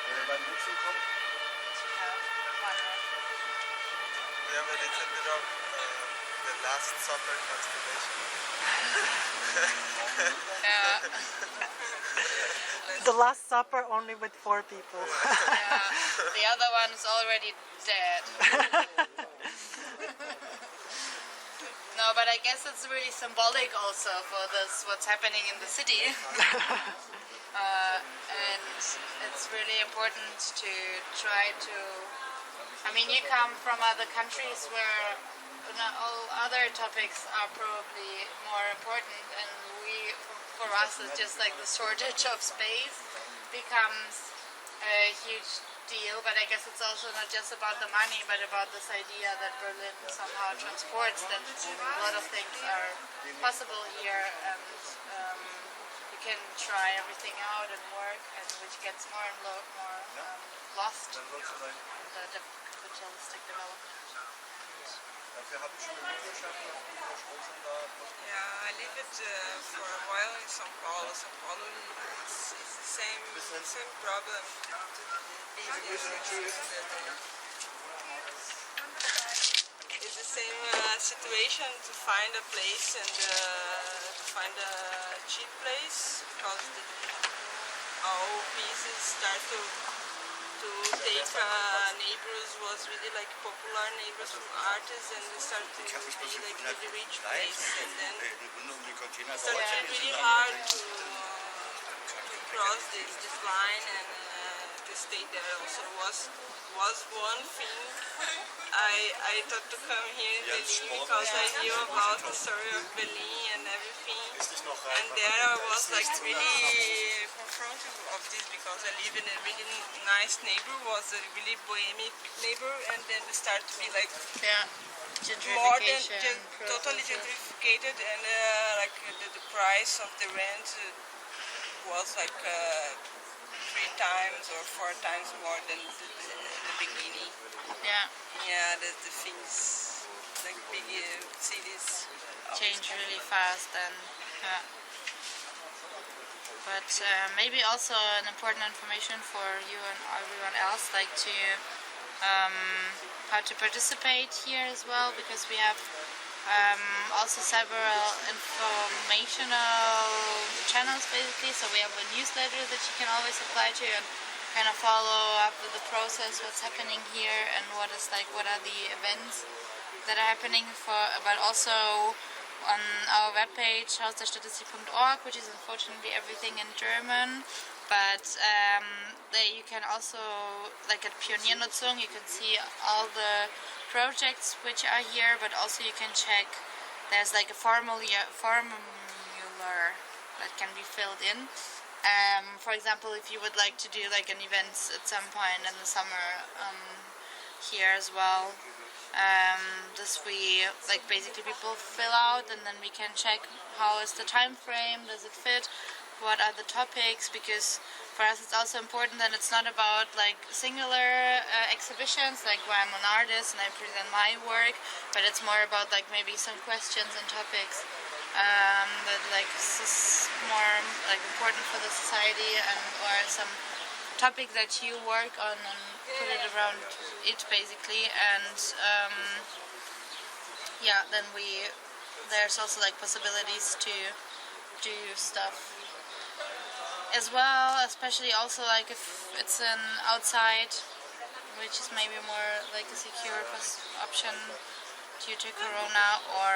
We have a little bit of the Last Supper constellation. Yeah. The Last Supper only with 4 people. Yeah. The other one is already dead. No, but I guess it's really symbolic also for this, what's happening in the city. And it's really important to try to, I mean, you come from other countries where all other topics are probably more important, and for us it's just like the shortage of space becomes a huge deal. But I guess it's also not just about the money, but about this idea that Berlin somehow transports that a lot of things are possible here, and you can try everything out and work, and which gets more and more lost in the capitalistic development. Yeah, I lived for a while in São Paulo. São Paulo is the same problem. It's the same situation to find a place and to find a cheap place, because all pieces start to take neighbors, was really like popular neighbors from artists, and they started to be like really rich place, and then it started really hard to cross this line and to stay there. Also was one thing I thought to come here in Berlin, because I knew about the story of Berlin and everything, and there I was like really confronted of this, because I live in a really nice neighbor, was a really bohemian neighbor, and then it started to be like more than totally gentrified, and like the price of the rent was like 3 times or 4 times more than the beginning. Yeah, the things like big cities change really fast, and but maybe also an important information for you and everyone else, like to how to participate here as well, because we have also several informational channels basically. So we have a newsletter that you can always apply to and kind of follow up with the process, what's happening here, and what are the events that are happening but also on our webpage Haus der Statistik.org, which is unfortunately everything in German, but there you can also, like at Pioniernutzung, you can see all the projects which are here, but also you can check, there's like a formular that can be filled in. For example, if you would like to do like an event at some point in the summer here as well, this we like basically people fill out, and then we can check how is the time frame, does it fit, what are the topics, because for us it's also important that it's not about like singular exhibitions, like where I'm an artist and I present my work, but it's more about like maybe some questions and topics that like is more like important for the society, and or some topic that you work on and put it around it basically, and yeah, then there's also like possibilities to do stuff as well, especially also like if it's an outside, which is maybe more like a secure option due to Corona, or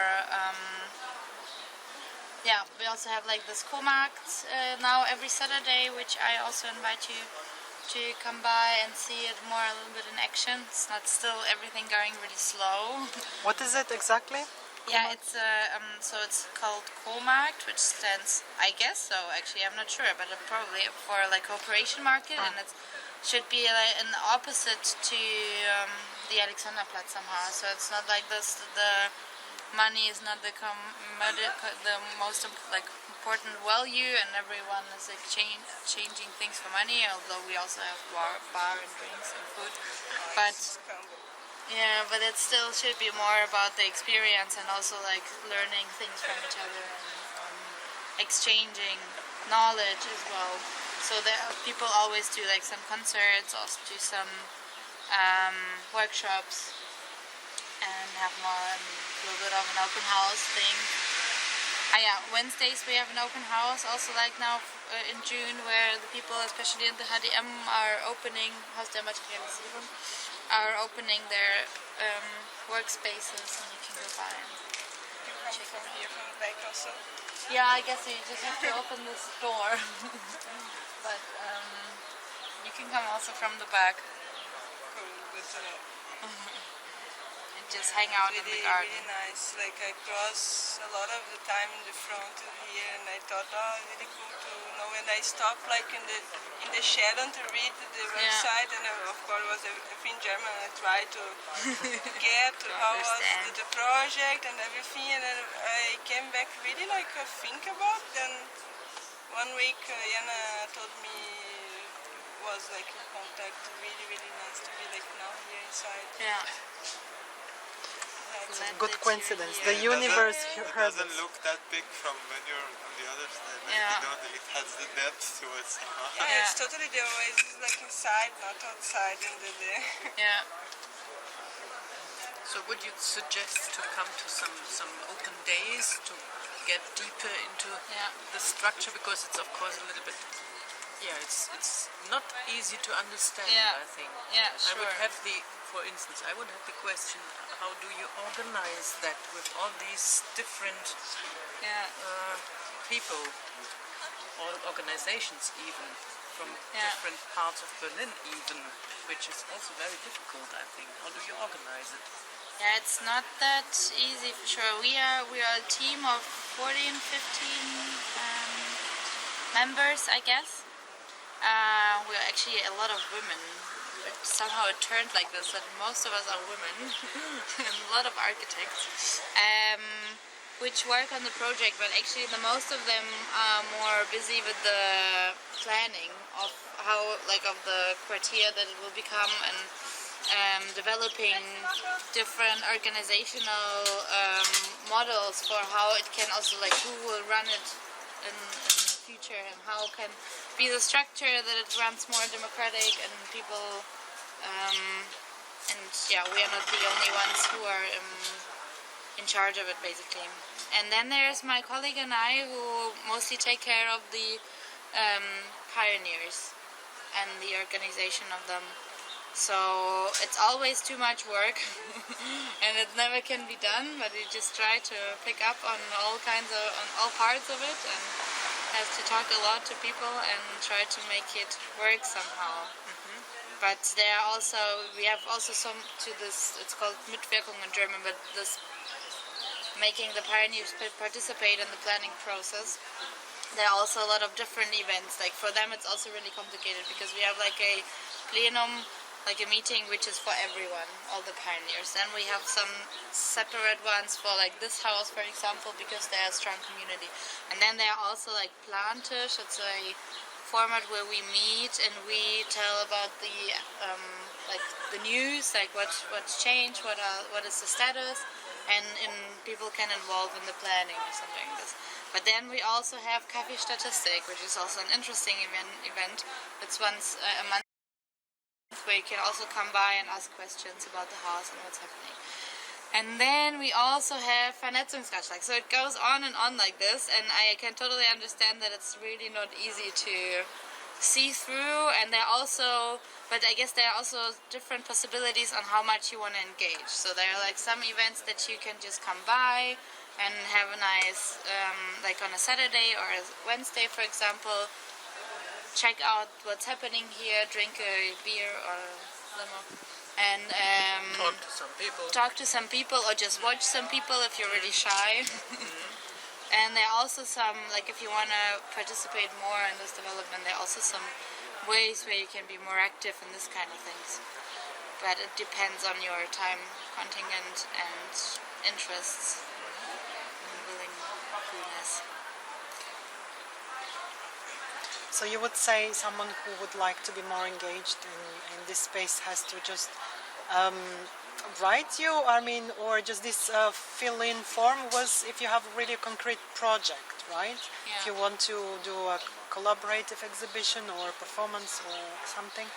yeah, we also have like this Komarkt now every Saturday, which I also invite you to come by and see it more a little bit in action. It's not still everything going really slow. What is it exactly? Yeah, it's so it's called Comarkt, which stands, I guess so. Actually, I'm not sure, but probably for like cooperation market, and it should be like an opposite to the Alexanderplatz somehow. So it's not like this. The money is not the most like important value, and everyone is exchanging things for money. Although we also have bar and drinks and food, but. Yeah, but it still should be more about the experience and also like learning things from each other and exchanging knowledge as well. So that people always do like some concerts, also do some workshops, and have more a little bit of an open house thing. Yeah, Wednesdays we have an open house also like now in June, where the people, especially in the HDM, are opening Haus der Statistik, are opening their workspaces, and you can go by and check From it here, out. from the back also. Yeah, I guess you just have to open this door, but you can come also from the back Cool, good to know. and just hang out in the garden. Really nice. Like I cross a lot of the time in the front of here, and I thought, oh, really cool to know. And I stopped like in the shadow to read the website, and of course was everything German. I tried to get how was understand. the project and everything, and then I came back really like think about. Then 1 week, Jana told me was like in contact. Really nice to be like now here inside. Yeah. It's Glad Good that you're coincidence. here. The universe It heard doesn't us. look that big from when you're on the other side. Like, Yeah. you know, it has the depth to it somehow. Yeah, Yeah. it's totally the way. It's like inside, not outside in the day. Yeah. So would you suggest to come to some open days to get deeper into Yeah. the structure, because it's of course a little bit, it's not easy to understand. Yeah. I think. Yeah, I would sure. have for instance, I would have the question: how do you organize that with all these different Yeah. people, all organizations, even from Yeah. different parts of Berlin, even, which is also very difficult. I think. How do you organize it? Yeah, it's not that easy for sure. We are a team of 14, 15 members, I guess. We're actually a lot of women. Somehow it turned like this, that most of us are women and a lot of architects, which work on the project, but actually the most of them are more busy with the planning of how, like, of the quartier that it will become, and developing different organizational models for how it can also, like, who will run it in the future, and how can be the structure that it runs more democratic and people and yeah, we are not the only ones who are in charge of it, basically. And then there's my colleague and I, who mostly take care of the pioneers and the organization of them. So it's always too much work and it never can be done, but we just try to pick up on all parts of it, and have to talk a lot to people and try to make it work somehow. But we have also some to this, it's called Mitwirkung in German, but this making the pioneers participate in the planning process. There are also a lot of different events. Like for them it's also really complicated, because we have like a plenum, like a meeting which is for everyone, all the pioneers. Then we have some separate ones for like this house, for example, because they are a strong community. And then there are also like Plantisch, it's a format where we meet and we tell about the like the news, like what's changed, what is the status, and people can involve in the planning or something like this. But then we also have Haus der Statistik, which is also an interesting event. It's once a month, where you can also come by and ask questions about the house and what's happening. And then we also have Vernetzungsratschlag. So it goes on and on like this, and I can totally understand that it's really not easy to see through, and but I guess there are also different possibilities on how much you want to engage. So there are like some events that you can just come by and have a nice, like on a Saturday or a Wednesday, for example, check out what's happening here, drink a beer or limo, and Talk to some people. or just watch some people if you're really shy. And there are also some, like if you want to participate more in this development, there are also some ways where you can be more active in this kind of things. But it depends on your time contingent and interests and willingness. So you would say someone who would like to be more engaged in this space has to just write you, I mean, or just this fill-in form was if you have a really concrete project, right? Yeah. If you want to do a collaborative exhibition or performance or something,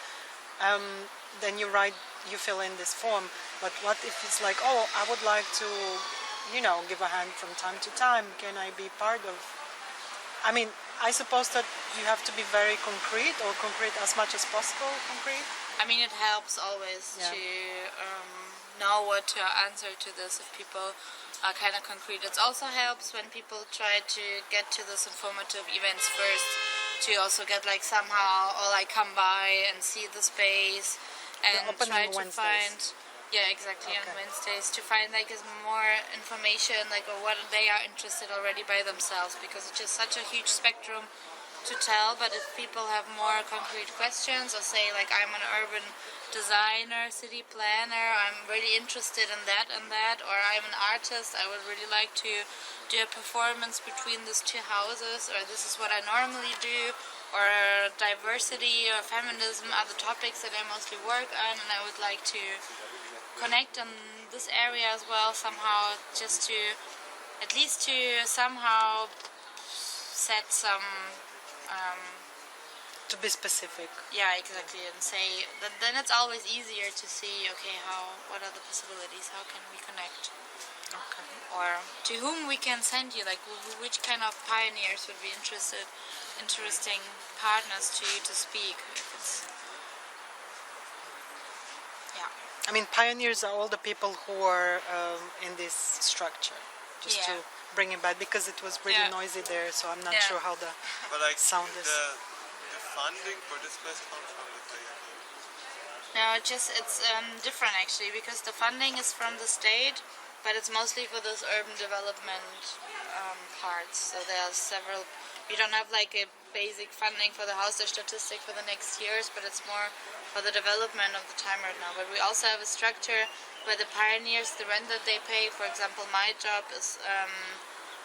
then you fill in this form. But what if it's like, oh, I would like to, give a hand from time to time, can I be part of? I mean, I suppose that you have to be very concrete, or concrete as much as possible concrete. I mean, it helps always to know what to answer to this if people are kind of concrete. It also helps when people try to get to this informative events first, to also get like somehow, or like come by and see the space and try to find, on Wednesdays, to find like more information, like or what they are interested already by themselves, because it's just such a huge spectrum to tell. But if people have more concrete questions, or say like I'm an urban designer, city planner, I'm really interested in that and that, or I'm an artist, I would really like to do a performance between these two houses, or this is what I normally do, or diversity or feminism are the topics that I mostly work on, and I would like to connect in this area as well somehow, just to at least to somehow set some To be specific. yeah, exactly, and say that then it's always easier to see, okay, what are the possibilities, how can we connect, Okay. or to whom we can send you, like which kind of pioneers would be interesting partners to you to speak, if it's, yeah. I mean, pioneers are all the people who are in this structure, just to bring it back, because it was really noisy there, so I'm not sure how the But like sound is. the funding for this place comes from the state. No, it's different actually, because the funding is from the state, but it's mostly for those urban development parts. So there are several. We don't have like a basic funding for the Haus der Statistik for the next years, but it's more for the development of the time right now. But we also have a structure where the pioneers, the rent that they pay, for example, my job is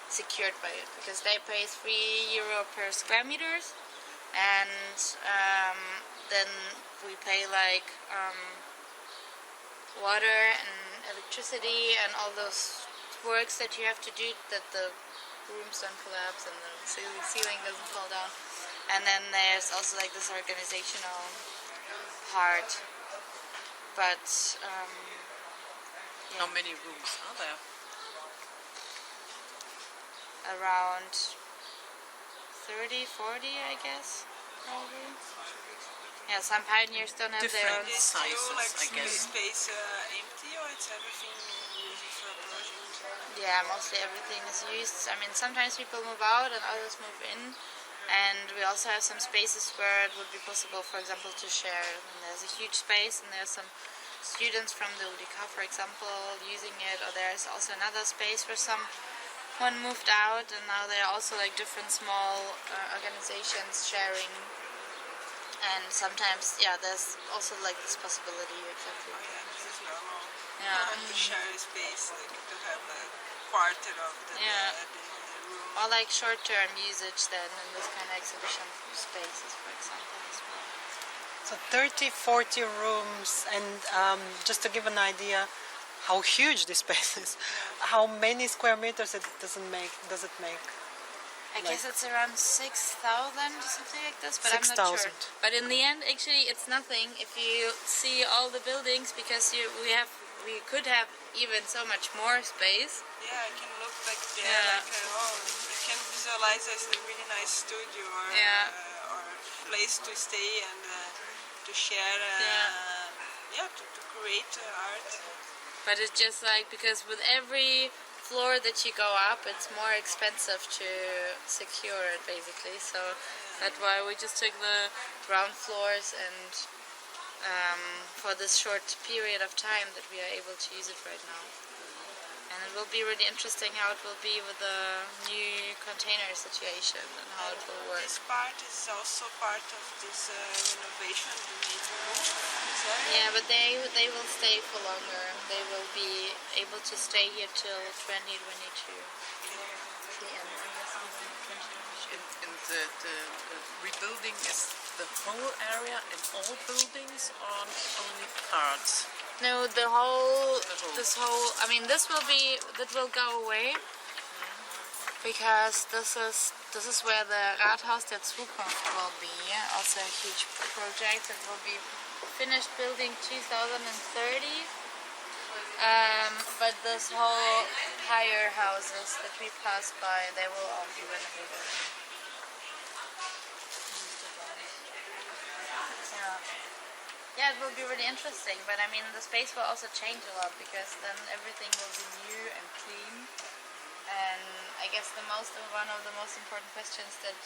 secured by it, because they pay €3 per square meters, and then we pay like water and electricity and all those works that you have to do, that the rooms don't collapse and the ceiling doesn't fall down. And then there's also like this organizational part. But How many rooms are there? around 30, 40, I guess, probably. Yeah, some pioneers don't have their own. Different sizes, like I guess. space empty, or it's everything used for a project? Yeah, mostly everything is used. I mean, sometimes people move out and others move in. And we also have some spaces where it would be possible, for example, to share. And there's a huge space, and there's some students from the UDK, for example, using it. Or there's also another space where someone moved out, and now there are also like different small organizations sharing. And sometimes, there's also like this possibility, exactly. Oh yeah, this is normal. Yeah. To share a space, like to have a quarter of the room. Or like short-term usage then in this kind of exhibition spaces, for example, as well. So 30, 40 rooms, and just to give an idea how huge this space is, how many square meters does it make? I guess it's around 6,000 or something like this, but I'm not sure. 6,000. But in the end, actually, it's nothing if you see all the buildings, because we could have even so much more space. Yeah, I can look like there, you can visualize as a really nice studio or place to stay and to share, to create art. But it's just like, because with every floor that you go up, it's more expensive to secure it, basically. So that's why we just took the ground floors and for this short period of time that we are able to use it right now. And it will be really interesting how it will be with the new container situation and how it will work. This part is also part of this renovation you need to move. Is that it? Yeah, but they will stay for longer. They will be able to stay here till 2022. The end, I guess, even 2022. And the rebuilding is the whole area in all buildings or only parts? No, this whole, I mean, that will go away, because this is where the Haus der Zukunft will be, also a huge project. It will be finished building 2030, but this whole higher houses that we pass by, they will all be renovated. Yeah, it will be really interesting, but I mean the space will also change a lot, because then everything will be new and clean. And I guess one of the most important questions that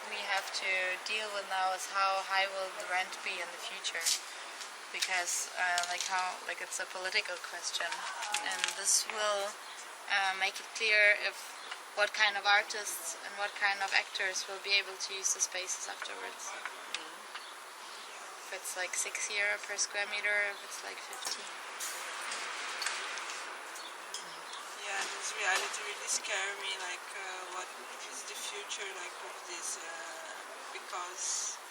we have to deal with now is how high will the rent be in the future, because it's a political question, and this will make it clear what kind of artists and what kind of actors will be able to use the spaces afterwards. If it's like €6 per square meter, if it's like 15. Yeah, this reality really scared me, like what is the future like of this, because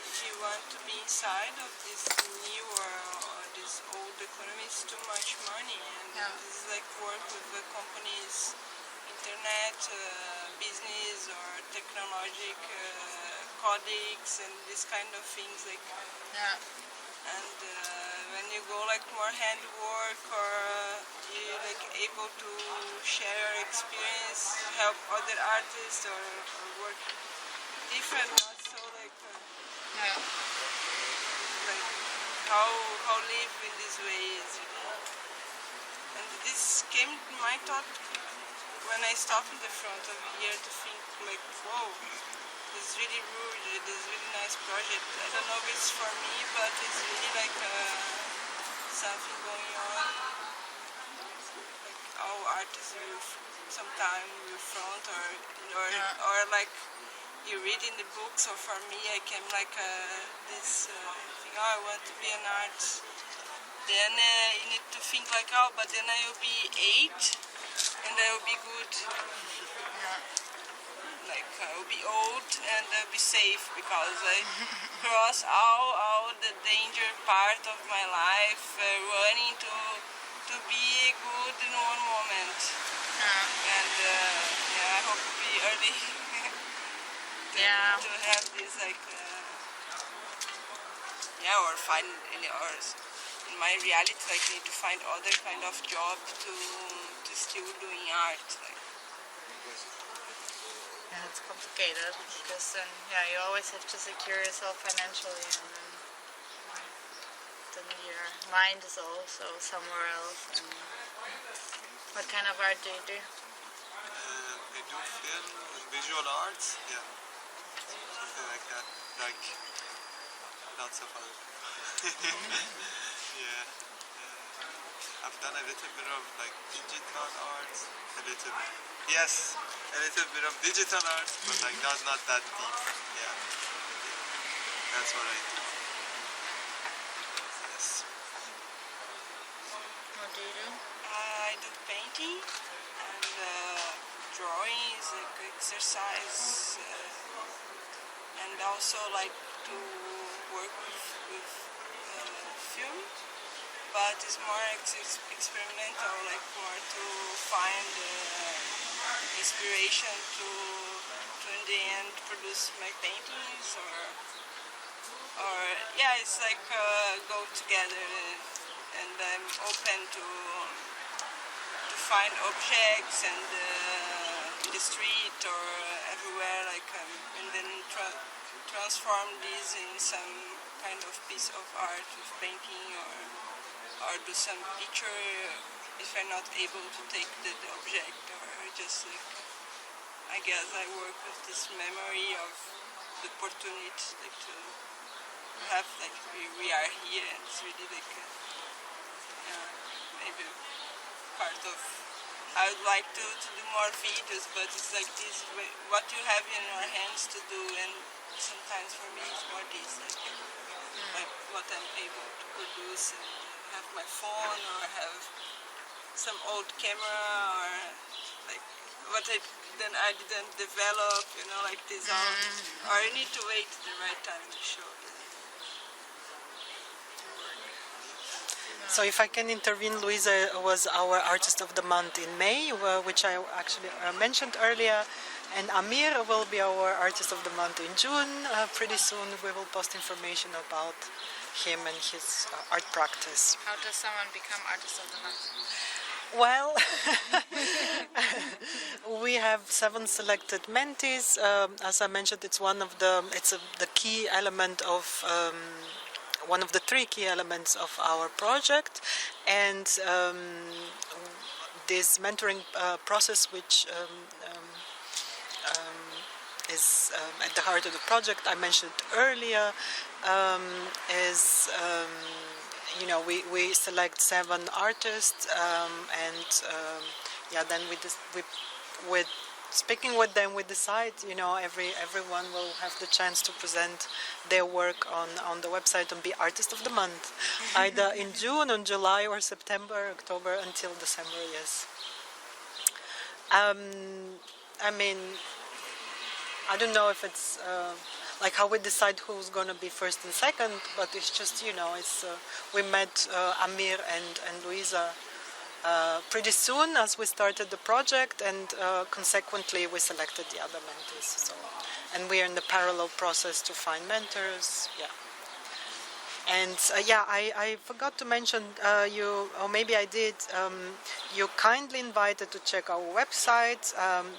if you want to be inside of this new or this old economy, it's too much money, and this is like work with the companies, internet, business or technologic codecs and this kind of things, like. And when you go like more handwork, or you like able to share your experience, help other artists, or work different, not so like how live in these ways. And this came to my thought when I stopped in the front of here to think like, whoa, this is really rude, this is really nice project. I don't know if it's for me, but it's really like something going on. Like all artists will sometimes will front, or like you read in the books, or for me I came like this thing, oh, I want to be an artist. Then you need to think like, oh, but then I will be 8 and I will be good. Like I will be old and I'll be safe, because I cross all the danger part of my life, running to be good in one moment. And I hope to be early to have this like or find or in my reality, like, need to find other kind of job to still doing art. Like. Yeah, it's complicated, because then you always have to secure yourself financially, and then your mind is also somewhere else. And what kind of art do you do? I do film and visual arts, something like that, like lots of other I've done a little bit of like digital arts, a little bit of digital art, but like not that deep. Yeah, that's what I do. Yes. What do you do? I do painting and drawings, like exercise, and also like to work with film, but it's more experimental, like more to find inspiration to in the end produce my paintings, or it's like go together, and I'm open to find objects and in the street or everywhere, like and then transform these in some kind of piece of art with painting, or do some picture if I'm not able to take the object, or just like, I guess I work with this memory of the opportunity, like to have like we are here, and it's really like maybe part of. I would like to do more videos, but it's like this what you have in your hands to do, and sometimes for me it's more this like what I'm able to produce and have my phone or have some old camera or like what I didn't develop, like this all, or you need to wait the right time to show it. So if I can intervene, Luisa was our Artist of the Month in May, which I actually mentioned earlier, and Amir will be our Artist of the Month in June. Pretty soon we will post information about him and his art practice. How does someone become Artist of the Month? Well, we have 7 selected mentees. As I mentioned, it's the key element of one of the 3 key elements of our project, and this mentoring process, which is at the heart of the project I mentioned earlier, is we select 7 artists, and then with speaking with them, we decide, everyone will have the chance to present their work on the website and be Artist of the Month, either in June, or July, or September, October, until December, yes. I mean, I don't know if it's like how we decide who's going to be first and second, but it's just, we met Amir and Luisa pretty soon as we started the project, and consequently we selected the other mentees. So, and we are in the parallel process to find mentors. Yeah. And I forgot to mention or maybe I did. You're kindly invited to check our website.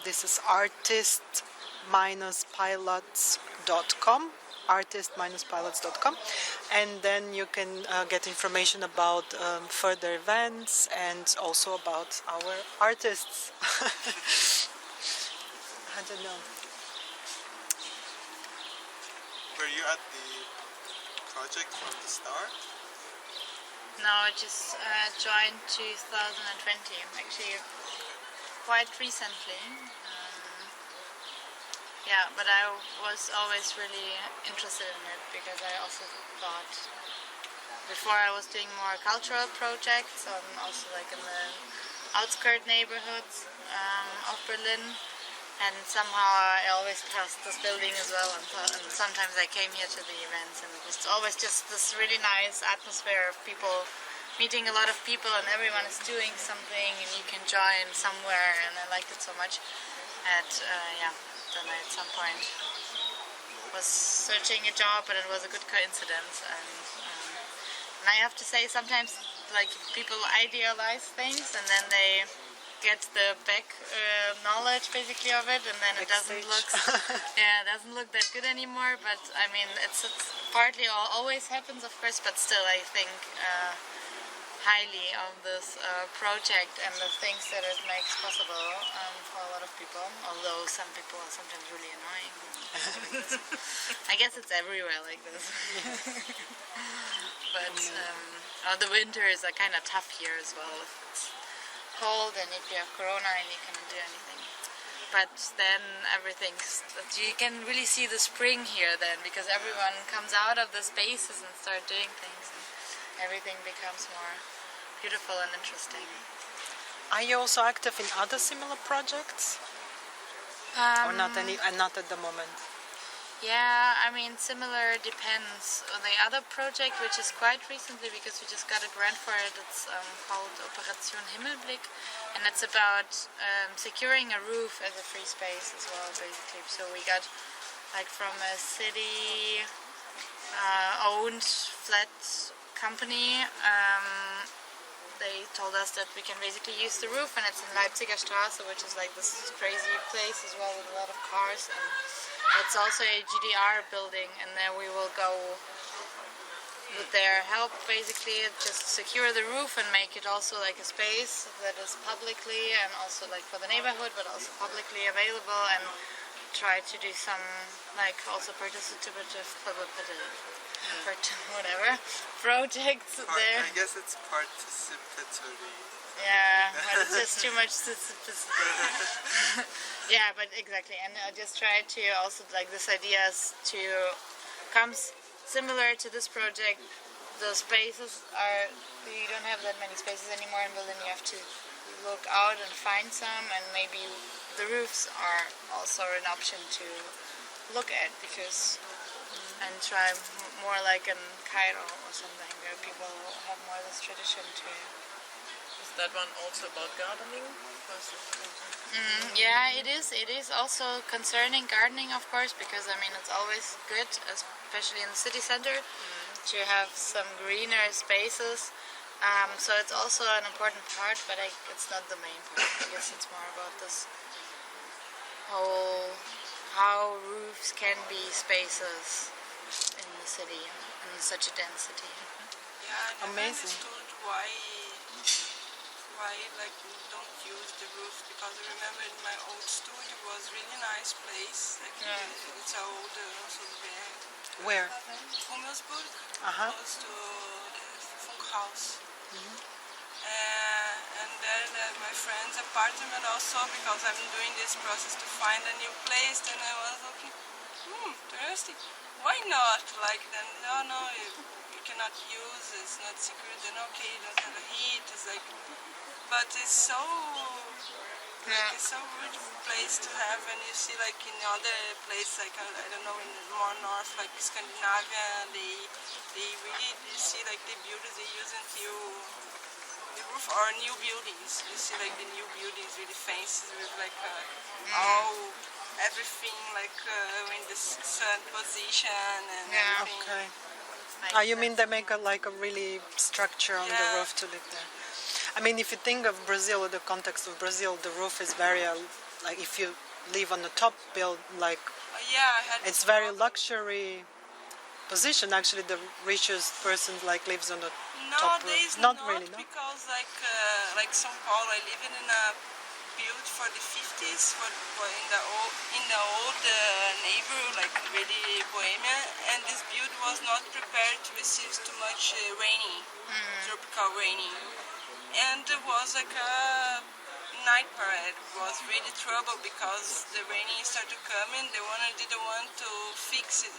This is artist-pilots.com. artist-pilots.com, and then you can get information about further events and also about our artists. I don't know. Were you at the project from the start? No, I just joined 2020, actually quite recently. Yeah, but I was always really interested in it because I also thought before I was doing more cultural projects, also like in the outskirt neighborhoods of Berlin, and somehow I always passed this building as well, and sometimes I came here to the events, and it was always just this really nice atmosphere of people meeting a lot of people, and everyone is doing something and you can join somewhere, and I liked it so much. Then I at some point was searching a job, and it was a good coincidence. And I have to say, sometimes like people idealize things, and then they get the back knowledge basically of it, and then it doesn't look that good anymore. But I mean, it's partly always happens, of course, but still I think highly of this project and the things that it makes possible for a lot of people, although some people are sometimes really annoying. I guess it's everywhere like this. But the winters are kind of tough here as well. If it's cold and if you have corona and you cannot do anything. But then you can really see the spring here then, because everyone comes out of the spaces and start doing things. Everything becomes more beautiful and interesting. Are you also active in other similar projects? Or not at the moment? Yeah, I mean, similar depends. The other project, which is quite recently because we just got a grant for it, it's called Operation Himmelblick, and it's about securing a roof as a free space as well, basically. So we got like from a city owned flat company, they told us that we can basically use the roof, and it's in Leipziger Straße, which is like this crazy place as well with a lot of cars, and it's also a GDR building, and there we will go with their help basically just secure the roof and make it also like a space that is publicly and also like for the neighborhood, but also publicly available, and try to do some like also participative whatever projects there. I guess it's participatory. Yeah, but it's just too much specificity. Yeah, but exactly, and I just try to also like this idea is to come similar to this project. The spaces are, you don't have that many spaces anymore in Berlin. You have to look out and find some, and maybe the roofs are also an option to look at because and try more like in Cairo or something where people have more this tradition to. Is that one also about gardening? Yeah, it is. It is also concerning gardening, of course, because I mean it's always good, especially in the city center, to have some greener spaces. So it's also an important part, but it's not the main part. I guess it's more about this whole how roofs can be spaces in the city in such a density. Yeah, I never Amazing. understood why like we don't use the roof, because I remember in my old studio was really nice place. Like it's an old Where? Hummelsburg, close to the Funkhaus. And then my friend's apartment also, because I'm doing this process to find a new place, then I was looking, interesting. Why not? Like then no, you cannot use, it's not secure, then okay, you don't have a heat, it's like, but it's so like it's so good place to have, and you see like in other places like I don't know, in more north like Scandinavia, they really see like the buildings they use until the roof or new buildings. You see like the new buildings really fancy with like all everything like in the sun position and everything. Okay. You mean they make like a really structure on the roof to live there? I mean, if you think of Brazil, the context of Brazil, the roof is very like if you live on the top build, like I had it's very luxury position. Actually, the richest person like lives on the top roof. Nowadays Not really, no. because like São Paulo, I live in a built for the 50s, in the old neighborhood, like really bohemian, and this build was not prepared to receive too much tropical raining, and there was like a night parade. It was really trouble because the raining started coming. The owner didn't want to fix this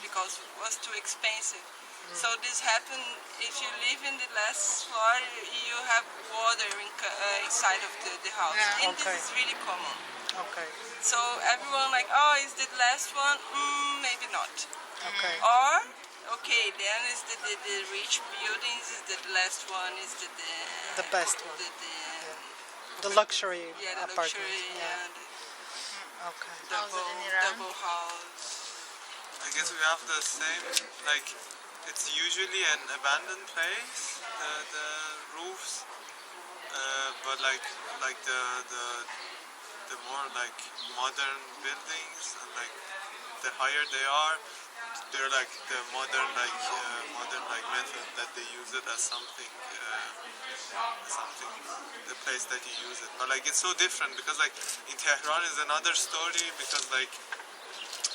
because it was too expensive. So this happened, if you live in the last floor, you have water inside of the house. And this is really common. Okay. So everyone like, oh, is the last one? Maybe not. Okay. Or, okay, then is the rich buildings, is the last one, is the best one. The luxury apartments. Okay. Double house. I guess we have the same, like, it's usually an abandoned place, the roofs, but like the more like modern buildings, and like the higher they are, they're like the modern method that they use it as something the place that you use it. But like it's so different because like in Tehran is another story, because like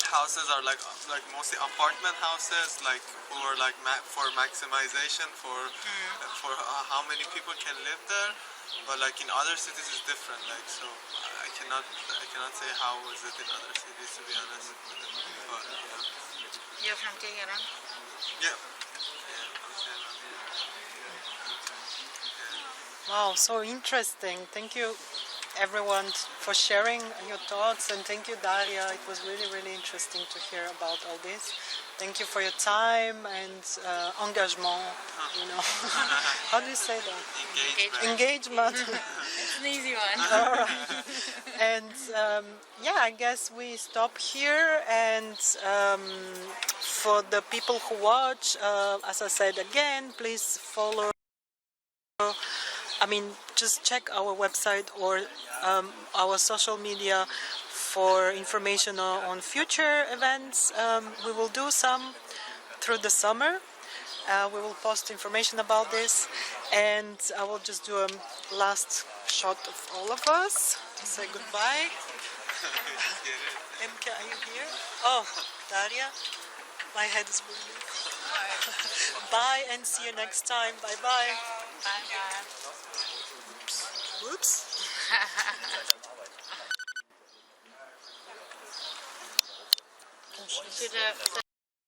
houses are like mostly apartment houses, like who are like for maximization for how many people can live there. But like in other cities it's different. Like so, I cannot say how is it in other cities, to be honest. But You're from Tehran? yeah. Wow, so interesting. Thank you everyone for sharing your thoughts, and thank you Daria. It was really, really interesting to hear about all this. Thank you for your time and engagement, you know. How do you say that? Engagement. It's an easy one. All right. And yeah, I guess we stop here, and for the people who watch, as I said again, please follow, just check our website or our social media for information on future events. We will do some through the summer. We will post information about this, and I will just do a last shot of all of us to say goodbye. We should get it. Imke, are you here? Oh, Daria, my head is moving. Bye and see you next time. Bye bye. Bye bye. Whoops. Should